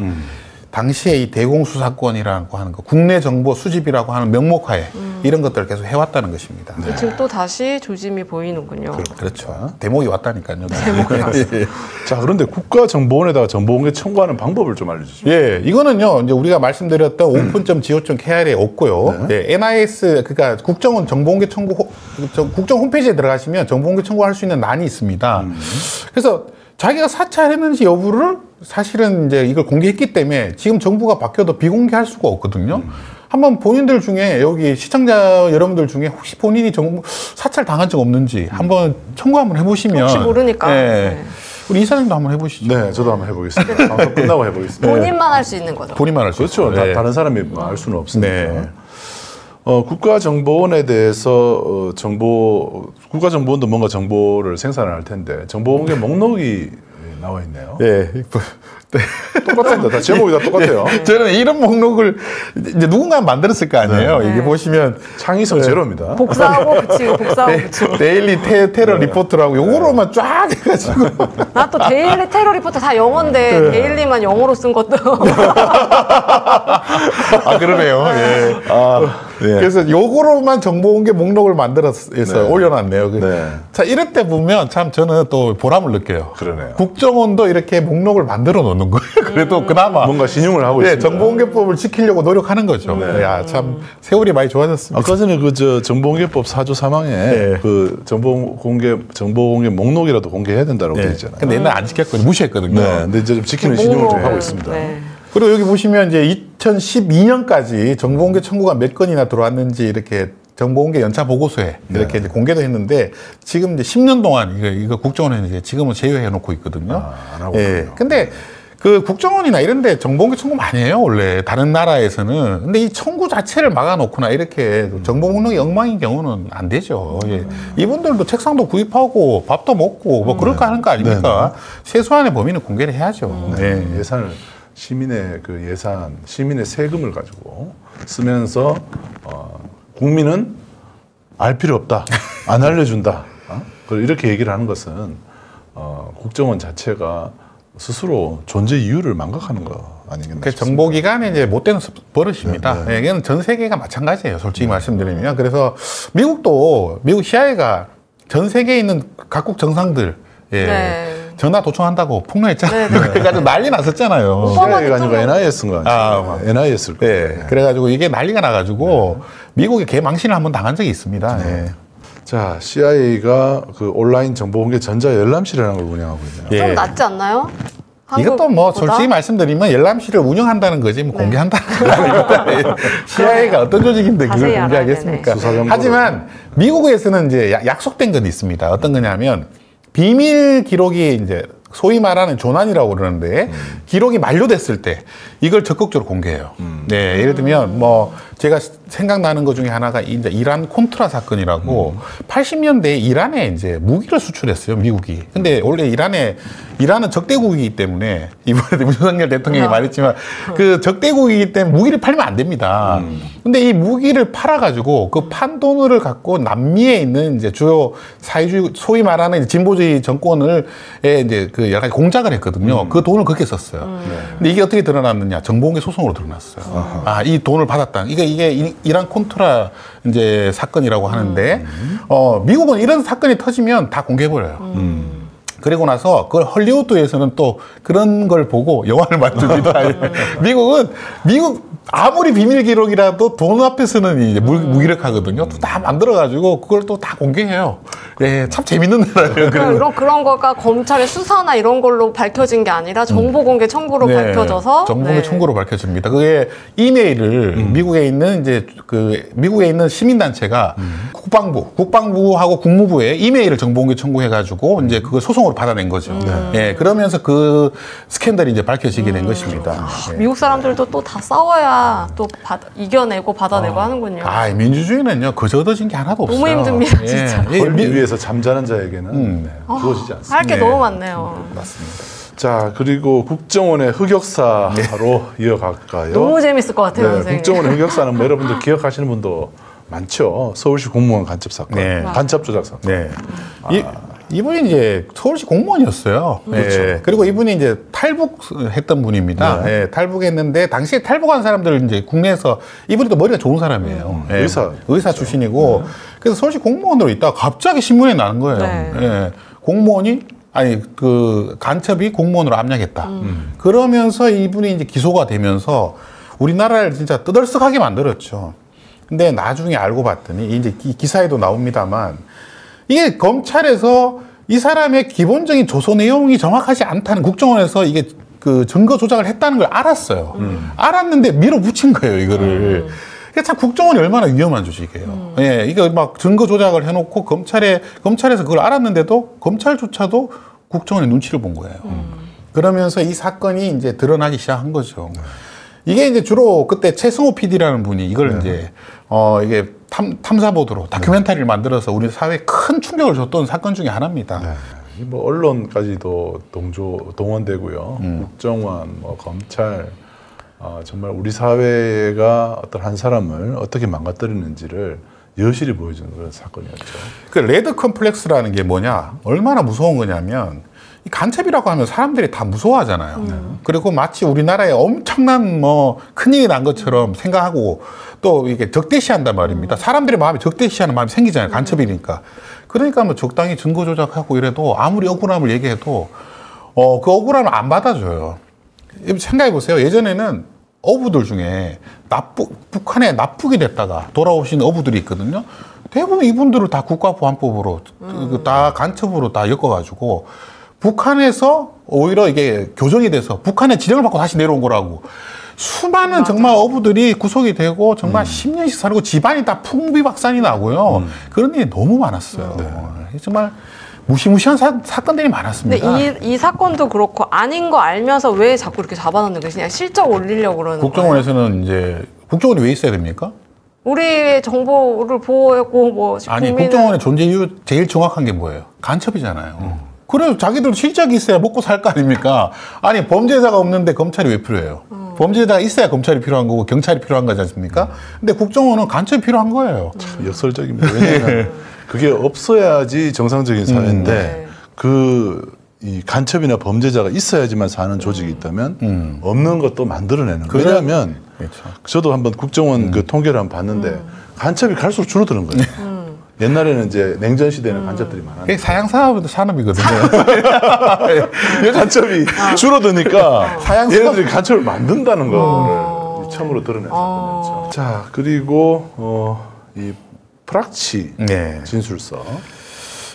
당시에 이 대공수사권이라고 하는 거, 국내 정보 수집이라고 하는 명목하에 이런 것들을 계속 해왔다는 것입니다. 네. 지금 또 다시 조짐이 보이는군요. 그렇죠. 대목이 왔다니까요. 자, 그런데 국가정보원에다가 정보공개 청구하는 방법을 좀 알려주시죠. 예, 이거는요, 이제 우리가 말씀드렸던 open.go.kr에 없고요. 네. 예, NIS, 그러니까 국정원 정보공개 청구, 국정 홈페이지에 들어가시면 정보공개 청구할 수 있는 난이 있습니다. 그래서 자기가 사찰했는지 여부를 사실은 이제 이걸 공개했기 때문에 지금 정부가 바뀌어도 비공개할 수가 없거든요. 한번 본인들 중에 여기 시청자 여러분들 중에 혹시 본인이 정부 사찰 당한 적 없는지 한번 청구 한번 해보시면 혹시 모르니까. 네. 우리 이사님도 한번 해보시죠. 네, 저도 한번 해보겠습니다. 방송 끝나고 해보겠습니다. 본인만 할 수 있는 거죠. 본인만 할 수 그렇죠. 있죠. 네. 다른 사람이 알 수는 없으니까. 네. 국가정보원에 대해서 국가정보원도 뭔가 정보를 생산을 할 텐데 정보공개 목록이 나와 있네요. 네. 똑같습니다. 다 제목이 다 똑같아요. 저는 이런 목록을 이제 누군가 만들었을 거 아니에요. 네. 이게 보시면 창의성 제로입니다. 복사하고 붙이고 복사하고 붙이고. 데일리 테러 리포트라고 요거로만 쫙 해가지고 나 또 데일리 테러 리포트 다 영어인데 데일리만 영어로 쓴 것도. 아 그러네요. 예. 예. 그래서 요거로만 정보공개 목록을 만들어서 올려놨네요. 네. 자 이럴 때 보면 참 저는 또 보람을 느껴요. 그러네요. 국정원도 이렇게 목록을 만들어 놓는 거예요. 그래도 그나마 뭔가 신용을 하고 있습니다. 정보공개법을 지키려고 노력하는 거죠. 야, 참 세월이 많이 좋아졌습니다. 아까 전에 정보공개법 4조 3항에 그 정보공개 목록이라도 공개해야 된다고 되어 있잖아요. 근데 옛날 안 지켰거든요. 무시했거든요. 네, 근데 이제 좀 지키는 신용을 좀 하고 있습니다. 네. 그리고 여기 보시면 이제 2012년까지 정보공개 청구가 몇 건이나 들어왔는지 이렇게 정보공개 연차 보고서에 이렇게 이제 공개도 했는데 지금 이제 10년 동안 이거 국정원에 이제 지금은 제외해 놓고 있거든요. 안 하고 있군요. 근데 그 국정원이나 이런데 정보공개 청구 많이 해요 원래 다른 나라에서는. 근데 이 청구 자체를 막아놓거나 이렇게 정보 목록이 엉망인 경우는 안 되죠. 이분들도 책상도 구입하고 밥도 먹고 뭐 그럴 거 하는 거 아닙니까? 세수안의 범위는 공개를 해야죠. 네. 예산을 시민의 시민의 세금을 가지고 쓰면서 국민은 알 필요 없다, 안 알려준다. 이렇게 얘기를 하는 것은 국정원 자체가 스스로 존재 이유를 망각하는 거 아니겠나 싶습니다. 정보기관의 이제 못되는 버릇입니다. 네. 이건 전 세계가 마찬가지예요. 솔직히 말씀드리면. 그래서 미국 CIA가 전 세계에 있는 각국 정상들 전화 도청한다고 폭로했잖아요. 그래가지고 난리 났었잖아요. CIA가 아니고 NIS인가? NIS일 거예요. 그래가지고 이게 난리가 나가지고 미국이 개망신을 한번 당한 적이 있습니다. 자, CIA가 그 온라인 정보공개 전자열람실이라는 걸 운영하고 있네요. 좀 낫지 않나요? 이것도 뭐 솔직히 말씀드리면 열람실을 운영한다는 거지 뭐 공개한다는 거죠. CIA가 어떤 조직인데 그걸 공개하겠습니까? 하지만 미국에서는 이제 약속된 건 있습니다. 어떤 거냐면 비밀 기록이 이제 소위 말하는 조난이라고 그러는데 기록이 만료됐을 때 이걸 적극적으로 공개해요. 네, 예를 들면 뭐 제가 생각나는 것 중에 하나가 이제 이란 콘트라 사건이라고 80년대에 이란에 이제 무기를 수출했어요, 미국이. 근데 원래 이란은 적대국이기 때문에 이번에도 윤석열 대통령이 말했지만 그 적대국이기 때문에 무기를 팔면 안 됩니다. 근데 이 무기를 팔아가지고 그 판돈을 갖고 남미에 있는 이제 주요 사회주의 소위 말하는 진보주의 정권을 이제 그 여러 가지 공작을 했거든요. 그 돈을 그렇게 썼어요. 근데 이게 어떻게 드러났느냐? 정보공개 소송으로 드러났어요. 이 돈을 받았다. 이게 이란 콘트라 이제 사건이라고 하는데 미국은 이런 사건이 터지면 다 공개해버려요. 그리고 나서 그걸 헐리우드에서는 또 그런 걸 보고 영화를 만듭니다. 미국 아무리 비밀 기록이라도 돈 앞에서는 이제 무기력하거든요. 또 다 만들어가지고 그걸 또 다 공개해요. 예, 참 재밌는 나라예요. 그런 거가 검찰의 수사나 이런 걸로 밝혀진 게 아니라 정보 공개 청구로 네, 밝혀져서 정보 공개 청구로 밝혀집니다. 그게 이메일을 미국에 있는 이제 미국에 있는 시민단체가 국방부하고 국무부에 이메일을 정보 공개 청구해가지고 이제 그걸 소송으로 받아낸 거죠. 예, 그러면서 그 스캔들이 이제 밝혀지게 된 것입니다. 예. 미국 사람들도 또 다 싸워야 또 이겨내고 받아내고 하는군요. 민주주의는요 거저어진 게 하나도 없어요. 너무 힘듭니다, 진짜. 권리 위에서 잠자는 자에게는 주어지지 않습니다. 할 게 너무 많네요. 맞습니다. 자, 그리고 국정원의 흑역사로 이어갈까요? 너무 재밌을 것 같아요, 선생님. 국정원의 흑역사는 뭐 여러분들 기억하시는 분도 많죠. 서울시 공무원 간첩 사건, 네. 간첩 조작 사건. 네. 이분이 이제 서울시 공무원이었어요. 그렇죠. 예, 그리고 이분이 이제 탈북했던 분입니다. 예, 탈북했는데 당시에 탈북한 사람들 이제 국내에서 이분이 또 머리가 좋은 사람이에요. 예, 의사 출신이고 그래서 서울시 공무원으로 있다가 갑자기 신문에 나는 거예요. 네. 예, 공무원이 그 간첩이 공무원으로 압력했다. 그러면서 이분이 이제 기소가 되면서 우리나라를 진짜 떠들썩하게 만들었죠. 근데 나중에 알고 봤더니 이제 기사에도 나옵니다만 이게 검찰에서 이 사람의 기본적인 조서 내용이 정확하지 않다는 국정원에서 이게 그 증거 조작을 했다는 걸 알았어요. 알았는데 밀어붙인 거예요, 이거를. 그게 참 국정원이 얼마나 위험한 조직이에요. 예, 이거 막 증거 조작을 해놓고 검찰에서 그걸 알았는데도 검찰조차도 국정원의 눈치를 본 거예요. 그러면서 이 사건이 이제 드러나기 시작한 거죠. 이게 이제 주로 그때 최승호 PD라는 분이 이걸 이제 이게 탐사보도로 다큐멘터리를 만들어서 우리 사회에 큰 충격을 줬던 사건 중에 하나입니다. 네. 뭐 언론까지도 동원되고요. 국정원, 뭐 검찰, 정말 우리 사회가 어떤 한 사람을 어떻게 망가뜨리는지를 여실히 보여주는 그런 사건이었죠. 그 레드 컴플렉스라는 게 뭐냐? 얼마나 무서운 거냐면 이 간첩이라고 하면 사람들이 다 무서워하잖아요. 그리고 마치 우리나라에 엄청난 뭐 큰일이 난 것처럼 생각하고 또 이게 적대시한단 말입니다. 사람들의 마음에 적대시하는 마음이 생기잖아요. 간첩이니까. 그러니까 뭐 적당히 증거 조작하고 이래도 아무리 억울함을 얘기해도 그 억울함을 안 받아줘요. 생각해 보세요. 예전에는 어부들 중에 북한에 납북이 됐다가 돌아오신 어부들이 있거든요. 대부분 이분들을 다 국가보안법으로 다 간첩으로 다 엮어가지고 북한에서 오히려 이게 교정이 돼서 북한의 지령을 받고 다시 내려온 거라고. 수많은 정말 어부들이 구속이 되고 정말 10년씩 살고 집안이 다 풍비박산이 나고요. 그런 일이 너무 많았어요. 정말 무시무시한 사건들이 많았습니다. 근데 이 사건도 그렇고 아닌 거 알면서 왜 자꾸 이렇게 잡아놓는 거지? 그냥 실적 올리려고 그러는 거예요? 국정원에서는 이제 국정원이 왜 있어야 됩니까? 우리의 정보를 보호하고 뭐 아니 국정원의 존재 이유 제일 정확한 게 뭐예요? 간첩이잖아요. 그래서 자기들 실적이 있어야 먹고 살 거 아닙니까? 아니 범죄자가 없는데 검찰이 왜 필요해요? 범죄자가 있어야 검찰이 필요한 거고 경찰이 필요한 거지 않습니까? 근데 국정원은 간첩이 필요한 거예요. 참 역설적입니다. 왜냐하면 그게 없어야지 정상적인 사회인데 이 간첩이나 범죄자가 있어야지만 사는 조직이 있다면 없는 것도 만들어내는 거예요. 왜냐하면 그렇죠. 저도 한번 국정원 그 통계를 한번 봤는데 간첩이 갈수록 줄어드는 거예요. 옛날에는 이제 냉전 시대에는 간첩들이 많았는데 그게 산업이거든요. 간첩이 줄어드니까 얘네들이 간첩을 만든다는 거를 처음으로 드러낸 사건이었죠. 자, 그리고 이 프락치 진술서.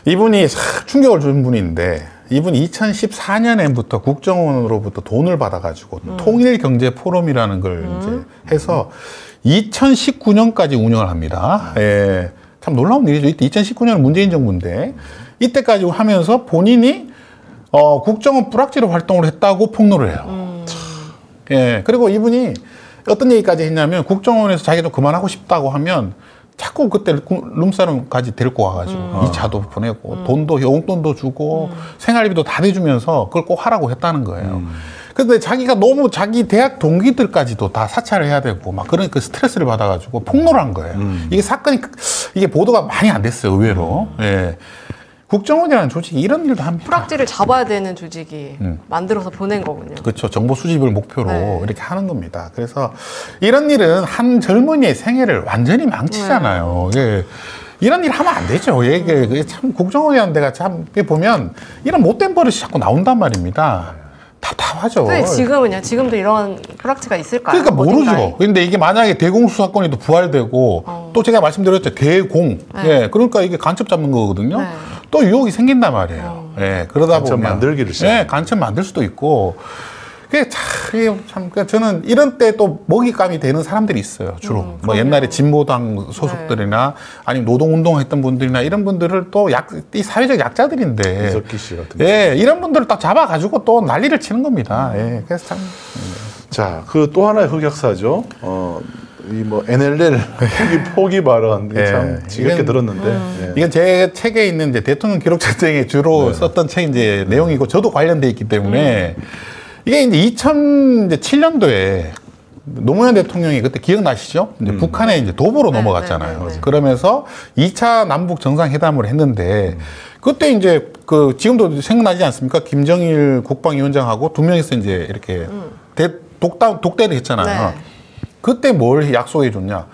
이분이 충격을 준 분인데 이분이 2014년부터 국정원으로부터 돈을 받아가지고 통일경제포럼이라는 걸 이제 해서 2019년까지 운영을 합니다. 예. 참 놀라운 일이죠. 이때 2019년은 문재인 정부인데 이때까지 하면서 본인이 국정원 뿌락지로 활동을 했다고 폭로를 해요. 예. 그리고 이분이 어떤 얘기까지 했냐면 국정원에서 자기도 그만하고 싶다고 하면 자꾸 그때 룸사롱까지 데리고 와가지고 이 차도 보내고 돈도 용돈도 주고 생활비도 다 내주면서 그걸 꼭 하라고 했다는 거예요. 근데 자기가 너무 자기 대학 동기들까지도 다 사찰을 해야 되고 막 그런 그 스트레스를 받아가지고 폭로를 한 거예요. 이게 사건이 이게 보도가 많이 안 됐어요, 의외로. 예. 국정원이라는 조직이 이런 일도 합니다. 뿌락지를 잡아야 되는 조직이 만들어서 보낸 거군요. 그렇죠. 정보 수집을 목표로 이렇게 하는 겁니다. 그래서 이런 일은 한 젊은이의 생애를 완전히 망치잖아요. 예. 이런 일 하면 안 되죠. 이게 참 국정원이라는 데가 참 보면 이런 못된 버릇이 자꾸 나온단 말입니다. 다 다 하죠. 근데 지금은요? 지금도 이런 프락치가 있을까요? 그러니까 모르죠. 어딘가에? 근데 이게 만약에 대공수사권이 또 부활되고 또 제가 말씀드렸죠. 대공. 네. 예, 그러니까 이게 간첩 잡는 거거든요. 네. 또 유혹이 생긴단 말이에요. 예, 그러다 간첩 보면 만들기를 시작. 예, 간첩 만들 수도 있고. 그게 참, 그러니까 저는 이런 때 또 먹잇감이 되는 사람들이 있어요, 주로. 뭐 옛날에 진보당 소속들이나 아니면 노동운동 했던 분들이나 이런 분들을 또 이 사회적 약자들인데. 이석기 씨 같은 예, 이런 분들을 딱 잡아가지고 또 난리를 치는 겁니다. 예, 그래서 참. 자, 그 또 하나의 흑역사죠. 이 뭐 NLL 포기 발언 이게 예. 참 지겹게 이건- 들었는데. 예. 이건 제 책에 있는 이제 대통령 기록 전쟁에 주로 썼던 책 이제 내용이고 저도 관련돼 있기 때문에 이게 이제 2007년도에 노무현 대통령이 그때 기억나시죠? 이제 북한에 이제 도보로 넘어갔잖아요. 네. 그러면서 2차 남북 정상회담을 했는데 그때 이제 그 지금도 생각나지 않습니까? 김정일 국방위원장하고 두 명이서 이제 이렇게 독대를 했잖아요. 네. 그때 뭘 약속해 줬냐?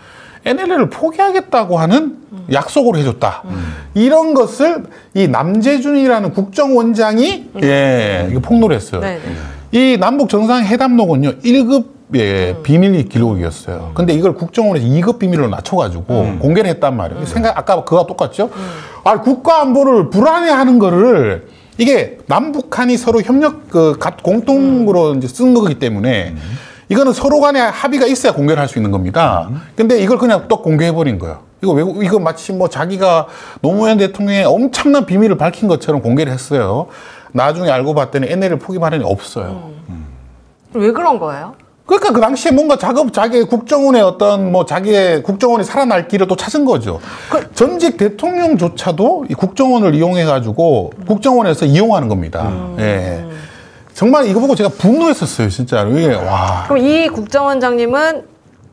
NLL을 포기하겠다고 하는 약속을 해줬다. 이런 것을 이 남재준이라는 국정원장이 이거 폭로를 했어요. 네. 이 남북 정상회담록은요 1급의 비밀 기록이었어요. 근데 이걸 국정원에서 2급 비밀로 낮춰가지고 공개를 했단 말이에요. 아까 그거와 똑같죠? 아, 국가 안보를 불안해하는 거를 이게 남북한이 서로 협력 공통으로 이제 쓴 거기 때문에. 이거는 서로 간에 합의가 있어야 공개를 할 수 있는 겁니다. 근데 이걸 그냥 또 공개해버린 거예요. 이거 마치 뭐 자기가 노무현 대통령의 엄청난 비밀을 밝힌 것처럼 공개를 했어요. 나중에 알고 봤더니 NLL 포기 발언이 없어요. 왜 그런 거예요? 그러니까 그 당시에 뭔가 자기 국정원의 어떤 뭐 자기의 국정원이 살아날 길을 또 찾은 거죠. 전직 대통령조차도 이 국정원을 이용해가지고 국정원에서 이용하는 겁니다. 예. 정말 이거 보고 제가 분노했었어요, 진짜로. 이게, 와. 그럼 이 국정원장님은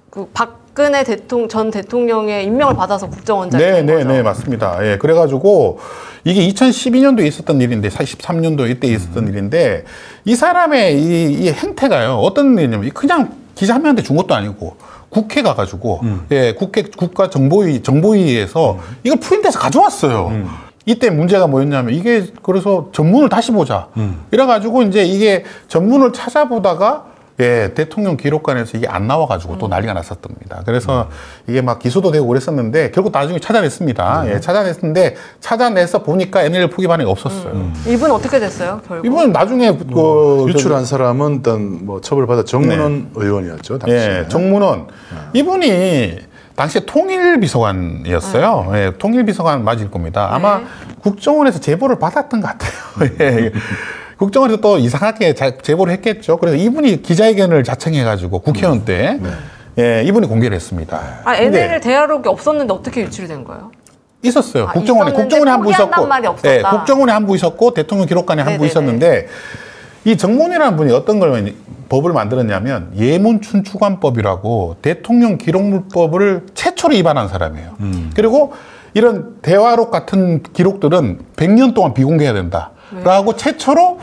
그 박근혜 전 대통령의 임명을 받아서 국정원장인 거죠? 네, 맞습니다. 예, 그래가지고 이게 2012년도에 있었던 일인데, 43년도에 이때 있었던 일인데, 이 사람의 이 행태가요, 어떤 일이냐면, 그냥 기자 한 명한테 준 것도 아니고, 국회 가가지고, 예, 국가정보위에서 이걸 프린트해서 가져왔어요. 이때 문제가 뭐였냐면 이게 그래서 전문을 다시 보자. 이래가지고 이제 이게 전문을 찾아보다가 대통령 기록관에서 이게 안 나와가지고 또 난리가 났었답니다. 그래서 이게 막 기소도 되고 그랬었는데 결국 나중에 찾아냈습니다. 찾아냈는데 찾아내서 보니까 NLL 포기 반응이 없었어요. 이분 어떻게 됐어요, 결국? 이분은 나중에 유출한 사람은 일단 뭐 처벌받아 정문원 의원이었죠. 당시에. 정문원 이분이 당시에 통일비서관이었어요. 예, 통일비서관 맞을 겁니다. 아마 국정원에서 제보를 받았던 것 같아요. 예. 국정원에서 또 이상하게 제보를 했겠죠. 그래서 이분이 기자회견을 자청해가지고 국회의원 때 예, 이분이 공개를 했습니다. 아, NLL 대화록이 없었는데 어떻게 유출이 된 거예요? 있었어요. 아, 국정원에 한 부 있었고, 말이 없었다. 예, 국정원에 한 부 있었고 대통령 기록관에 한 부 네네네. 있었는데 이 정문이라는 분이 어떤 걸 법을 만들었냐면 예문춘추관법이라고 대통령 기록물법을 최초로 위반한 사람이에요. 그리고 이런 대화록 같은 기록들은 100년 동안 비공개해야 된다. 라고 최초로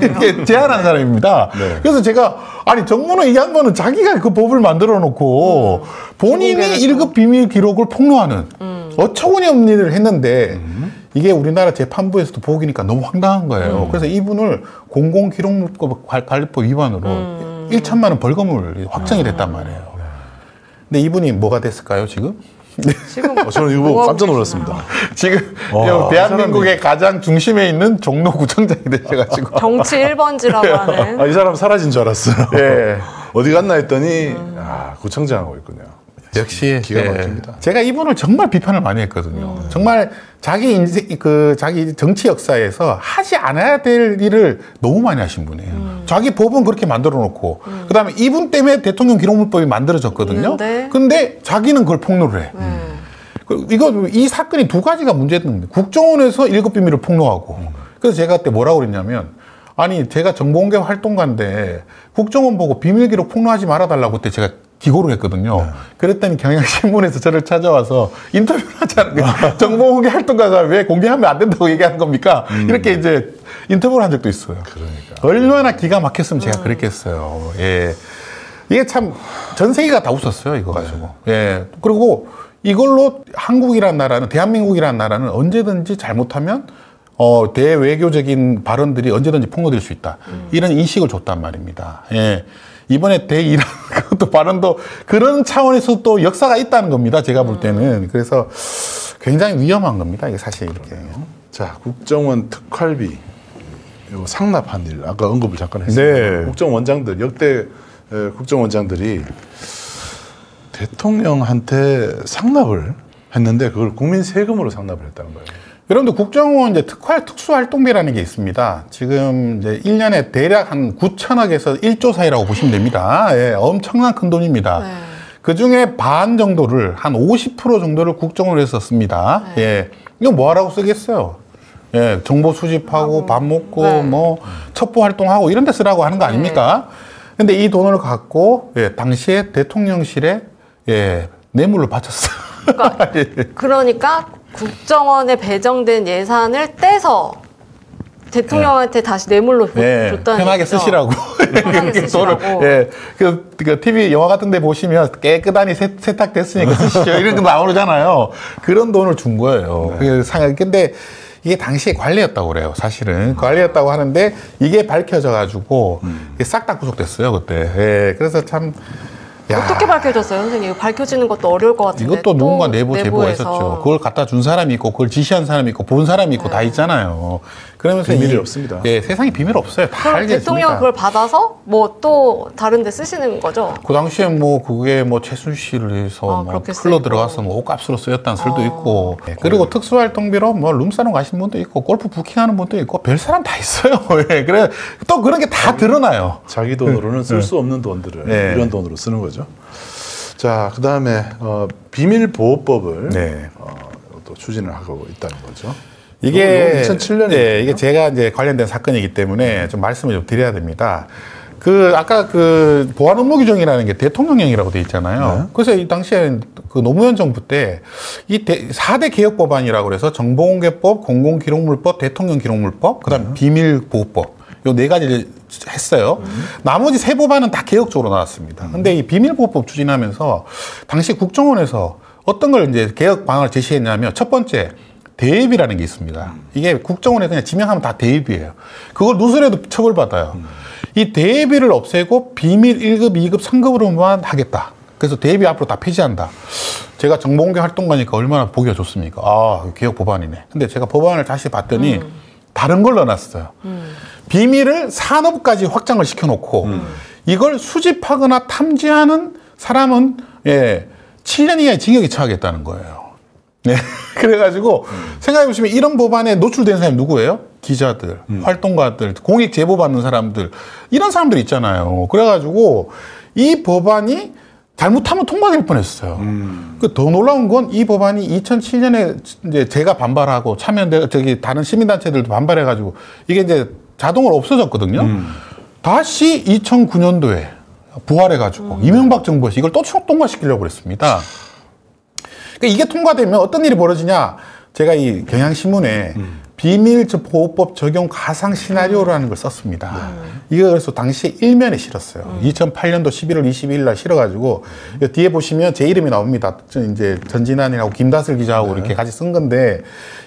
이렇게 제안한 사람입니다. 네. 그래서 제가 아니 정문호 이 양반은 자기가 그 법을 만들어 놓고 본인이 1급 비밀 기록을 폭로하는 어처구니 없는 일을 했는데 이게 우리나라 재판부에서도 보기니까 너무 황당한 거예요. 그래서 이분을 공공기록물법 관리법 위반으로 1천만 원 벌금을 확정이 됐단 말이에요. 근데 이분이 뭐가 됐을까요, 지금? 지금 저는 이거 보고 깜짝 놀랐습니다. 지금 와, 대한민국의 가장 중심에 있는 종로구청장이 되셔가지고. 정치 1번지라고 하는. 아, 이 사람 사라진 줄 알았어요. 예. 어디 갔나 했더니 구청장하고 있군요. 역시 기가 막힙니다. 제가 이분을 정말 비판을 많이 했거든요. 정말 자기 인생 자기 정치 역사에서 하지 않아야 될 일을 너무 많이 하신 분이에요. 자기 법은 그렇게 만들어 놓고 그다음에 이분 때문에 대통령 기록물법이 만들어졌거든요. 근데 자기는 그걸 폭로를 해. 이 사건이 두 가지가 문제였던 겁니다. 국정원에서 1급 비밀을 폭로하고 그래서 제가 그때 뭐라고 그랬냐면 아니 제가 정보공개 활동가인데 국정원 보고 비밀 기록 폭로하지 말아달라고 그때 제가 기고를 했거든요. 그랬더니 경향신문에서 저를 찾아와서 인터뷰를 하자는 거예요. 정보공개 활동가가 왜 공개하면 안 된다고 얘기하는 겁니까? 이렇게 이제 인터뷰를 한 적도 있어요. 그러니까. 얼마나 기가 막혔으면 제가 그랬겠어요. 예. 이게 참 전 세계가 다 웃었어요. 이거 가지고. 예. 그리고 이걸로 한국이란 나라는 대한민국이란 나라는 언제든지 잘못하면 대외교적인 발언들이 언제든지 폭로될 수 있다. 이런 인식을 줬단 말입니다. 예. 이번에 대이란 그것도 발언도 그런 차원에서 또 역사가 있다는 겁니다. 제가 볼 때는. 그래서 굉장히 위험한 겁니다. 이게 사실 이렇게. 자, 국정원 특활비 요 상납한 일 아까 언급을 잠깐 했습니다. 네. 국정원장들 역대 국정원장들이 대통령한테 상납을 했는데 그걸 국민 세금으로 상납을 했다는 거예요. 여러분들 국정원 이제 특수활동비라는 게 있습니다. 지금 이제 1년에 대략 한 9천억에서 1조 사이라고 보시면 됩니다. 예, 엄청난 큰 돈입니다. 네. 그 중에 반 정도를 한 50% 정도를 국정원에서 씁니다. 네. 예, 이거 뭐 하라고 쓰겠어요? 예, 정보 수집하고 밥 먹고 네. 뭐 첩보 활동하고 이런 데 쓰라고 하는 거 아닙니까? 근데 이 돈을 갖고 예, 당시에 대통령실에 예, 뇌물을 바쳤어요. 그러니까 국정원에 배정된 예산을 떼서 대통령한테 다시 뇌물로 예, 줬다는 편하게 얘기죠. 쓰시라고. 편하게 쓰시라고. 예, 그 TV 영화 같은 데 보시면 깨끗하니 세탁됐으니까 쓰시죠. 이런 거 나오잖아요. 그런 돈을 준 거예요. 근데 이게 당시에 관리였다고 그래요. 사실은 관리였다고 하는데 이게 밝혀져 가지고 싹 다 구속됐어요 그때. 예, 그래서 참 야, 어떻게 밝혀졌어요, 선생님? 이거 밝혀지는 것도 어려울 것 같은데. 이것도 누군가 내부에서. 제보했었죠. 그걸 갖다 준 사람이 있고 그걸 지시한 사람이 있고 본 사람이 있고 다 있잖아요. 그러면서 비밀이 없습니다. 예, 세상에 비밀 없어요. 다 그럼 알게 대통령 있습니다. 그걸 받아서 뭐 또 다른 데 쓰시는 거죠? 그 당시에 뭐 그게 뭐 최순실을 해서 뭐 그렇게 풀러 쓰이고. 들어가서 뭐 옷값으로 쓰였다는 설도 있고 그리고 특수활동비로 뭐 룸사롱 가신 분도 있고 골프 부킹하는 분도 있고 별 사람 다 있어요. 예, 그래 또 그런 게 다 드러나요. 자기 돈으로는 쓸 수 없는 돈들을 네. 이런 돈으로 쓰는 거죠. 자, 그 다음에 비밀보호법을 네. 또 추진을 하고 있다는 거죠. 이게 2007년에 네, 이게 제가 이제 관련된 사건이기 때문에 좀 말씀을 좀 드려야 됩니다. 그 아까 그 보안 업무 규정이라는 게 대통령령이라고 돼 있잖아요. 네. 그래서 이 당시에 그 노무현 정부 때 이 4대 개혁 법안이라고 그래서 정보공개법, 공공기록물법, 대통령기록물법, 그다음 비밀보호법 요 네 가지를 했어요. 나머지 세 법안은 다 개혁적으로 나왔습니다. 근데 이 비밀보호법 추진하면서 당시 국정원에서 어떤 걸 이제 개혁 방안을 제시했냐면 첫 번째 대입이라는 게 있습니다. 이게 국정원에 그냥 지명하면 다 대입이에요. 그걸 누설해도 처벌받아요. 이 대입을 없애고 비밀 1급, 2급, 3급으로만 하겠다. 그래서 대입이 앞으로 다 폐지한다. 제가 정보공개 활동가니까 얼마나 보기가 좋습니까? 아, 개혁 법안이네. 근데 제가 법안을 다시 봤더니 다른 걸 넣어놨어요. 비밀을 산업까지 확장을 시켜놓고 이걸 수집하거나 탐지하는 사람은 예, 7년 이하의 징역에 처하겠다는 거예요. 네. 그래가지고 생각해보시면 이런 법안에 노출된 사람이 누구예요? 기자들, 활동가들, 공익 제보 받는 사람들 이런 사람들 있잖아요. 그래가지고 이 법안이 잘못하면 통과될 뻔했어요. 그 더 놀라운 건 이 법안이 2007년에 이제 제가 반발하고 참여연대 다른 시민단체들도 반발해가지고 이게 이제 자동으로 없어졌거든요. 다시 2009년도에 부활해가지고 이명박 정부에서 이걸 또 통과시키려고 그랬습니다. 그러니까 이게 통과되면 어떤 일이 벌어지냐? 제가 이 경향신문에 비밀보호법 적용 가상 시나리오라는 걸 썼습니다. 이거 그래서 당시에 일면에 실었어요. 2008년도 11월 22일 날 실어가지고 뒤에 보시면 제 이름이 나옵니다. 이제 전진환이라고 김다슬 기자하고 이렇게 같이 쓴 건데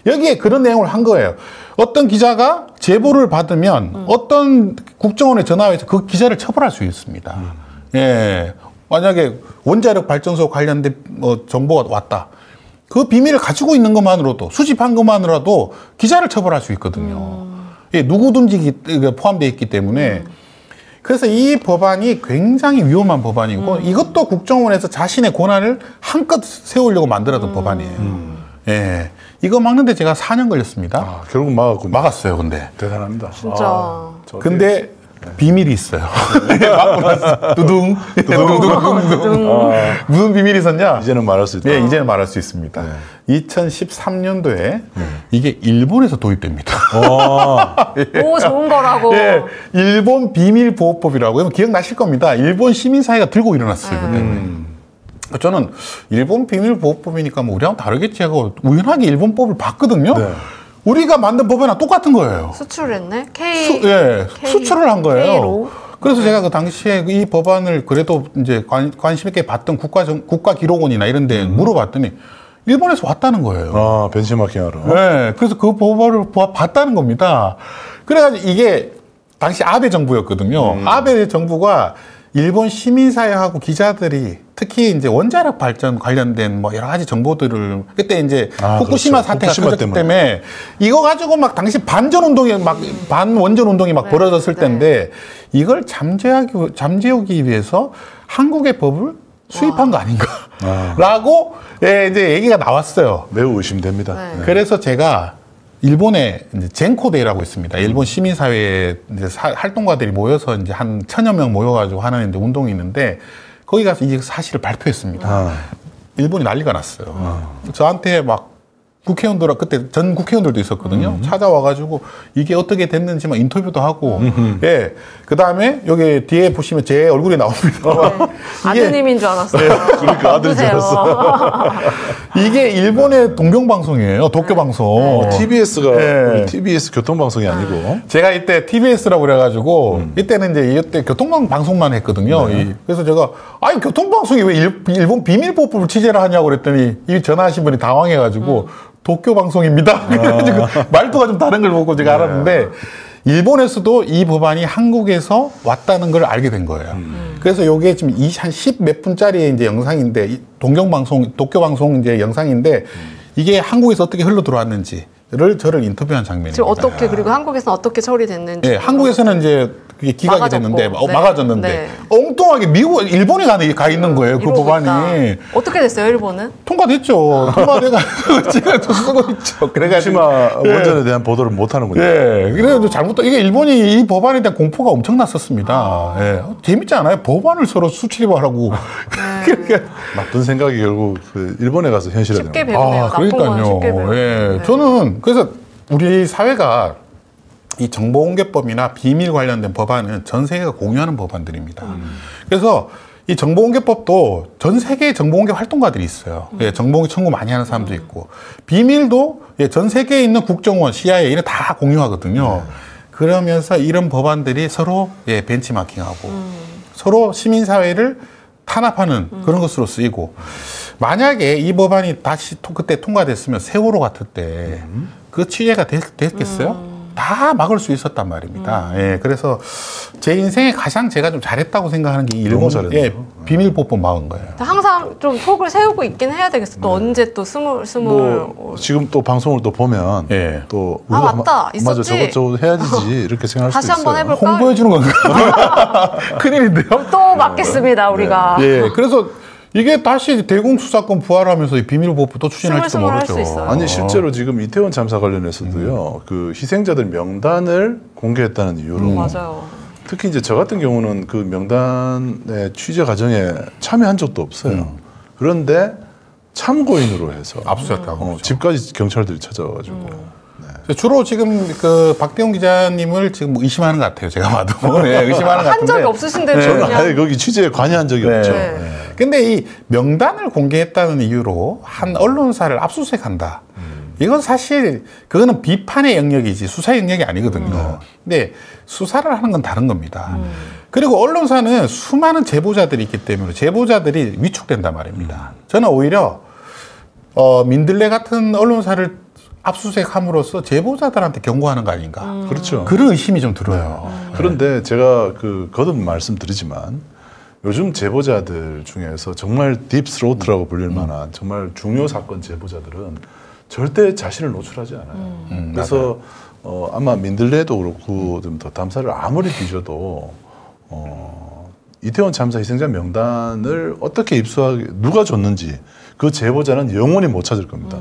여기에 그런 내용을 한 거예요. 어떤 기자가 제보를 받으면 어떤 국정원에 전화해서 그 기자를 처벌할 수 있습니다. 예, 만약에 원자력 발전소 관련된 뭐 정보가 왔다. 그 비밀을 가지고 있는 것만으로도 수집한 것만으로도 기자를 처벌할 수 있거든요. 예, 누구든지 포함되어 있기 때문에 그래서 이 법안이 굉장히 위험한 법안이고 이것도 국정원에서 자신의 권한을 한껏 세우려고 만들었던 법안이에요. 예, 이거 막는데 제가 4년 걸렸습니다. 아, 결국 막았군요. 막았어요, 근데. 대단합니다. 진짜. 근데 비밀이 있어요. 막고 났어. 두둥. 무슨 비밀이 있었냐? 이제는 말할 수 있다. 네, 이제는 말할 수 있습니다. 2013년도에 이게 일본에서 도입됩니다. 오, 좋은 거라고. 예, 일본 비밀보호법이라고 기억나실 겁니다. 일본 시민사회가 들고 일어났어요. 그때. 저는 일본 비밀보호법이니까 뭐 우리랑 다르겠지 하고 우연하게 일본법을 봤거든요. 네. 우리가 만든 법이랑 똑같은 거예요. 수출했네? 수출을 한 거예요. K로. 그래서 제가 그 당시에 이 법안을 그래도 이제 관심 있게 봤던 국가기록원이나 이런 데 물어봤더니 일본에서 왔다는 거예요. 아, 벤치마킹하러. 네, 그래서 그 법을 봤다는 겁니다. 그래가지고 이게 당시 아베 정부였거든요. 아베 정부가 일본 시민사회하고 기자들이 특히 이제 원자력 발전 관련된 뭐 여러 가지 정보들을 그때 이제 후쿠시마 그렇죠. 사태가 후쿠시마 터졌기 때문에 이거 가지고 막 당시 반전 운동이 막 반원전 운동이 막 벌어졌을 때인데 이걸 잠재우기 위해서 한국의 법을 수입한 거 아닌가라고 예, 이제 얘기가 나왔어요. 매우 의심됩니다. 네. 네. 그래서 제가 일본에 이제 젠코데이라고 있습니다. 일본 시민사회에 이제 활동가들이 모여서 이제 한 1000여 명 모여가지고 하는 이제 운동이 있는데 거기 가서 이 사실을 발표했습니다. 일본이 난리가 났어요. 저한테 막 국회의원들, 그때 전 국회의원들도 있었거든요. 찾아와가지고 이게 어떻게 됐는지 막 인터뷰도 하고, 예. 그 다음에 여기 뒤에 보시면 제 얼굴이 나옵니다. 아드님인 줄 알았어요. 그러니까 아들인 줄 알았어. 이게 일본의 동경방송이에요. 도쿄방송. TBS가 네. TBS 교통방송이 아니고. 제가 이때 TBS라고 그래가지고 이때는 이제 이때 교통방송만 했거든요. 그래서 제가 아니 교통방송이 왜 일본 비밀보법을 취재를 하냐고 그랬더니 이 전화하신 분이 당황해가지고 도쿄 방송입니다. 그래가지고 말투가 좀 다른 걸 보고 제가 알았는데 일본에서도 이 법안이 한국에서 왔다는 걸 알게 된 거예요. 그래서 요게 지금 한 10 몇 분짜리 이제 영상인데 도쿄 방송 이제 영상인데 이게 한국에서 어떻게 흘러 들어왔는지를 저를 인터뷰한 장면입니다. 지금 어떻게 그리고 한국에서는 어떻게 처리됐는지. 네, 한국에서는 이제 그게 기각이 막아졌고. 됐는데 네. 막아졌는데 네. 엉뚱하게 일본에 가 있는 거예요. 그 이러고 법안이 있다. 어떻게 됐어요, 일본은? 통과됐죠. 통과돼가지고 제가 또 쓰고 있죠. 그래가지고 후쿠시마 원전에 대한 보도를 못 하는군요. 예, 그래도 이게 일본이 이 법안에 대한 공포가 엄청났었습니다. 예, 재밌지 않아요? 법안을 서로 수출입하라고. 그러니까 나쁜 생각이 결국 그 일본에 가서 현실화되는 쉽게 거예요. 배우네요. 나쁜 건 쉽게 배우네요. 예, 네. 저는 그래서 우리 사회가 이 정보공개법이나 비밀 관련된 법안은 전 세계가 공유하는 법안들입니다. 그래서 이 정보공개법도 전 세계의 정보공개 활동가들이 있어요. 예, 정보공개 청구 많이 하는 사람도 있고 비밀도 예, 전 세계에 있는 국정원, CIA 이런 다 공유하거든요. 그러면서 이런 법안들이 서로 예, 벤치마킹하고 서로 시민사회를 탄압하는 그런 것으로 쓰이고 만약에 이 법안이 다시 그때 통과됐으면 세월호 같을 때 그 취재가 됐겠어요? 다 막을 수 있었단 말입니다. 예, 그래서 제 인생에 가장 제가 좀 잘했다고 생각하는 게 일본 예, 비밀보법 막은 거예요. 항상 좀 속을 세우고 있긴 해야 되겠어. 또 언제 또 스물 뭐 지금 또 방송을 또 보면 예. 또 아, 맞다. 있었지. 맞아 저것 해야 되지 이렇게 생각할 다시 수도 있어요. 한번 해볼까? 홍보해 주는 건가? 큰일인데요? 또 맞겠습니다, 우리가. 예, 그래서 이게 다시 대공수사권 부활하면서 이 비밀보법 또 추진할지도 스물스물 모르죠. 할수 있어요. 아니 실제로 지금 이태원 참사 관련해서도요. 그 희생자들 명단을 공개했다는 이유로 맞아요. 특히 이제 저 같은 경우는 그 명단의 취재 과정에 참여한 적도 없어요. 그런데 참고인으로 해서 압수했다고. 집까지 경찰들이 찾아와가지고 주로 지금 그 박대웅 기자님을 지금 뭐 의심하는 것 같아요. 제가 봐도. 네, 의심하는 것 같은데. 한 적이 없으신데 저는 그냥 아예 거기 취재에 관여한 적이 네. 없죠. 네. 근데 이 명단을 공개했다는 이유로 한 언론사를 압수수색한다. 이건 사실 그거는 비판의 영역이지 수사의 영역이 아니거든요. 근데 수사를 하는 건 다른 겁니다. 그리고 언론사는 수많은 제보자들이 있기 때문에 제보자들이 위축된단 말입니다. 저는 오히려 민들레 같은 언론사를 압수수색함으로써 제보자들한테 경고하는 거 아닌가. 그렇죠. 그런 의심이 좀 들어요. 그런데 제가 그 거듭 말씀드리지만 요즘 제보자들 중에서 정말 딥스로트라고 불릴 만한 정말 중요 사건 제보자들은 절대 자신을 노출하지 않아요. 그래서 아마 민들레도 그렇고 좀 더 탐사를 아무리 뒤져도 이태원 참사 희생자 명단을 어떻게 입수하게 누가 줬는지 그 제보자는 영원히 못 찾을 겁니다.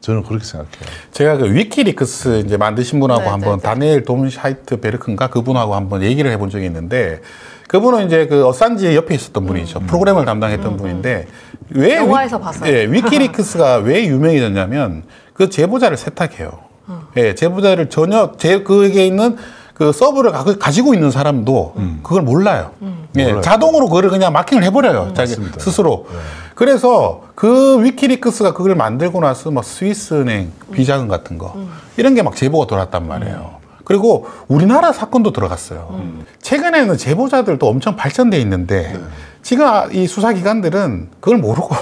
저는 그렇게 생각해요. 제가 그 위키리크스 이제 만드신 분하고 네, 한번 네, 네. 다니엘 돔샤이트 베르크인가 그분하고 한번 얘기를 해본 적이 있는데 그분은 이제 그 어산지 옆에 있었던 분이죠. 프로그램을 담당했던 분인데 왜 영화에서 봤어요. 예, 위키리크스가 왜 유명해졌냐면 그 제보자를 세탁해요. 예, 제보자를 전혀 그게 있는 그 서버를 가지고 있는 사람도 그걸 몰라요. 예, 몰라요. 자동으로 그거를 그냥 마킹을 해버려요. 자기 맞습니다. 스스로. 그래서 그 위키리크스가 그걸 만들고 나서 막 스위스은행 비자금 같은 거 이런 게 막 제보가 돌았단 말이에요. 그리고 우리나라 사건도 들어갔어요. 최근에는 제보자들도 엄청 발전돼 있는데 지금 이 수사기관들은 그걸 모르고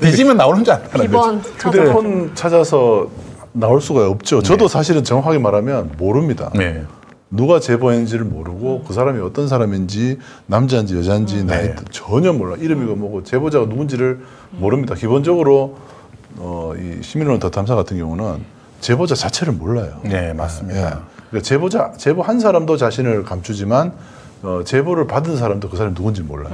뒤지면 나오는 줄 안다는 기본 거죠. 휴대폰 찾아서 나올 수가 없죠. 저도 사실은 정확하게 말하면 모릅니다. 네. 누가 제보했는지를 모르고 그 사람이 어떤 사람인지 남자인지 여자인지 나이 전혀 몰라. 이름이고 뭐고 제보자가 누군지를 모릅니다. 기본적으로 이 시민언론 더 탐사 같은 경우는 제보자 자체를 몰라요. 네, 맞습니다. 그러니까 제보한 사람도 자신을 감추지만 제보를 받은 사람도 그 사람이 누군지 몰라요.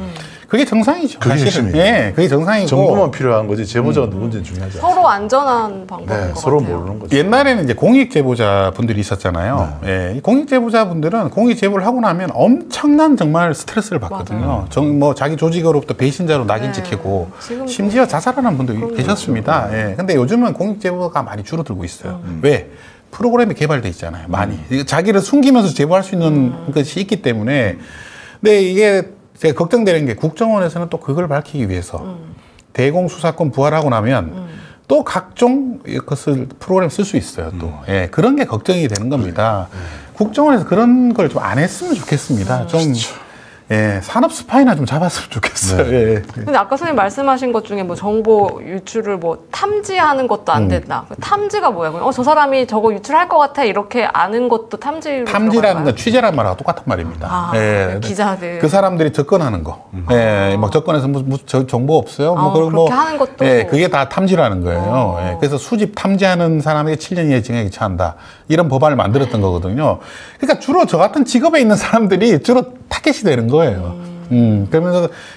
그게 정상이죠. 그게 사실은. 핵심이에요. 예, 그게 정상이고. 정보만 필요한 거지 제보자가 누군지는 중요하지 않아요. 서로 안전한 방법인 네, 것 서로 같아요. 모르는 거죠. 옛날에는 이제 공익 제보자 분들이 있었잖아요. 예, 이 공익 제보자 분들은 공익 제보를 하고 나면 엄청난 정말 스트레스를 받거든요. 뭐 자기 조직으로부터 배신자로 낙인 찍히고 지금도. 심지어 자살하는 분도 계셨습니다. 예, 근데 요즘은 공익 제보가 많이 줄어들고 있어요. 왜? 프로그램이 개발돼 있잖아요. 많이 자기를 숨기면서 제보할 수 있는 것이 있기 때문에. 근데 이게 제가 걱정되는 게 국정원에서는 또 그걸 밝히기 위해서 대공수사권 부활하고 나면 또 각종 것을 프로그램 쓸 수 있어요. 또 예, 그런 게 걱정이 되는 겁니다. 국정원에서 그런 걸 좀 안 했으면 좋겠습니다. 좀 예, 산업 스파이나 좀 잡았으면 좋겠어요. 예. 근데 아까 선생님 말씀하신 것 중에 뭐 정보 유출을 뭐 탐지하는 것도 안 된다. 탐지가 뭐야? 저 사람이 저거 유출할 것 같아 이렇게 아는 것도 탐지로 탐지라는 건 취재란 말하고 똑같은 말입니다. 아, 예. 기자들 그 사람들이 접근하는 거. 예, 막 접근해서 무슨 정보 없어요? 뭐 그런 그렇게 하는 것도 예, 그게 다 탐지라는 거예요. 예, 그래서 수집 탐지하는 사람에게 7년 이하의 징역이 처한다. 이런 법안을 만들었던 거거든요. 그러니까 주로 저 같은 직업에 있는 사람들이 주로 타겟이 되는 거예요.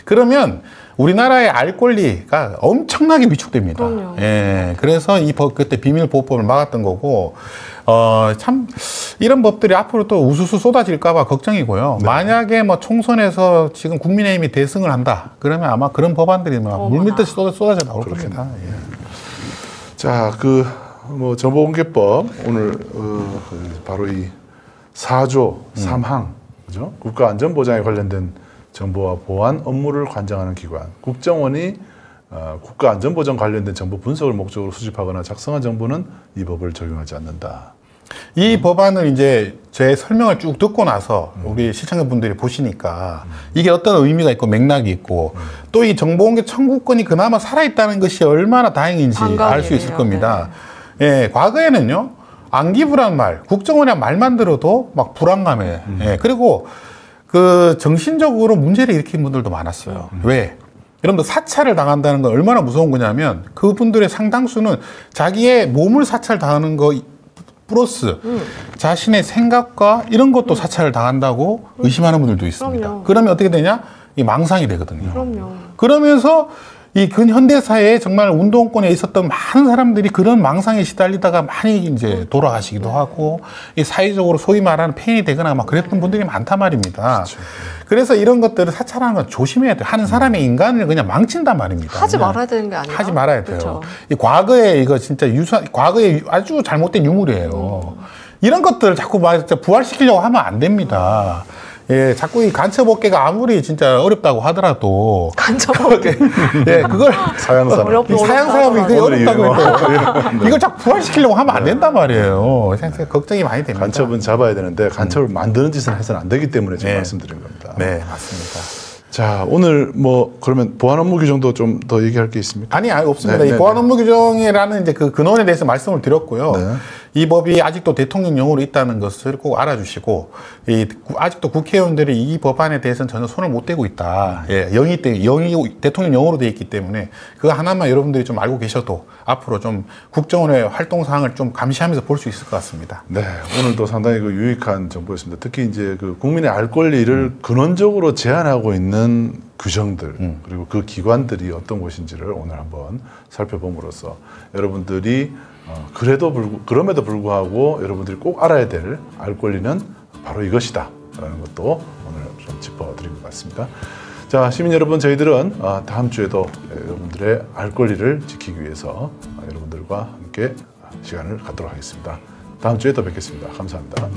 그러면 우리나라의 알 권리가 엄청나게 위축됩니다. 그럼요. 예, 그래서 이 법, 그때 비밀보호법을 막았던 거고, 참, 이런 법들이 앞으로 또 우수수 쏟아질까봐 걱정이고요. 만약에 뭐 총선에서 지금 국민의힘이 대승을 한다. 그러면 아마 그런 법안들이 막 물밀듯이 쏟아져 나올 겁니다. 예. 자, 뭐 정보공개법 오늘 바로 이 4조 3항 그죠? 국가안전보장에 관련된 정보와 보안 업무를 관장하는 기관 국정원이 국가안전보장 관련된 정보 분석을 목적으로 수집하거나 작성한 정보는 이 법을 적용하지 않는다. 이 법안을 이제 제 설명을 쭉 듣고 나서 우리 시청자분들이 보시니까 이게 어떤 의미가 있고 맥락이 있고 또 이 정보공개 청구권이 그나마 살아있다는 것이 얼마나 다행인지 알 수 있을 겁니다. 예, 과거에는요, 안기부란 말, 국정원이란 말만 들어도 막 불안감에, 예, 그리고 그 정신적으로 문제를 일으킨 분들도 많았어요. 왜? 여러분들 사찰을 당한다는 건 얼마나 무서운 거냐면 그분들의 상당수는 자기의 몸을 사찰당하는 거 플러스 자신의 생각과 이런 것도 사찰을 당한다고 의심하는 분들도 있습니다. 그럼요. 그러면 어떻게 되냐? 이 망상이 되거든요. 그럼요. 그러면서 이 근현대사에 정말 운동권에 있었던 많은 사람들이 그런 망상에 시달리다가 많이 이제 돌아가시기도 하고, 이 사회적으로 소위 말하는 폐인이 되거나 막 그랬던 분들이 많단 말입니다. 그렇죠. 그래서 이런 것들을 사찰하는 건 조심해야 돼요. 하는 사람의 인간을 그냥 망친단 말입니다. 하지 그냥 말아야 되는 게 아니라 하지 말아야 돼요. 그렇죠. 이 과거에 이거 진짜 과거에 아주 잘못된 유물이에요. 이런 것들을 자꾸 막 진짜 부활시키려고 하면 안 됩니다. 예, 자꾸 이 간첩업계가 아무리 진짜 어렵다고 하더라도 간접업계 예, 그걸 사양산. 이 사양사업이 그게 오늘 어렵다고 해도 이걸 자꾸 부활시키려고 하면 안 된단 말이에요. 그래서 걱정이 많이 됩니다. 간첩은 잡아야 되는데 간첩을 만드는 짓은 해서는 안 되기 때문에 제가 네. 말씀드린 겁니다. 네, 맞습니다. 자, 오늘 뭐 그러면 보안 업무 규정도 좀 더 얘기할 게 있습니까? 아니, 없습니다. 네, 이 네, 보안 네. 업무 규정이라는 이제 그 근원에 대해서 말씀을 드렸고요. 네. 이 법이 아직도 대통령령으로 있다는 것을 꼭 알아주시고, 아직도 국회의원들이 이 법안에 대해서는 전혀 손을 못 대고 있다. 예, 영이 대통령령으로 되어 있기 때문에 그거 하나만 여러분들이 좀 알고 계셔도 앞으로 좀 국정원의 활동 사항을 좀 감시하면서 볼 수 있을 것 같습니다. 네, 오늘도 상당히 유익한 정보였습니다. 특히 이제 그 국민의 알 권리를 근원적으로 제한하고 있는 규정들 그리고 그 기관들이 어떤 곳인지를 오늘 한번 살펴봄으로써 여러분들이 그럼에도 불구하고 여러분들이 꼭 알아야 될 알 권리는 바로 이것이다라는 것도 오늘 좀 짚어드린 것 같습니다. 자, 시민 여러분, 저희들은 다음 주에도 여러분들의 알 권리를 지키기 위해서 여러분들과 함께 시간을 갖도록 하겠습니다. 다음 주에 또 뵙겠습니다. 감사합니다.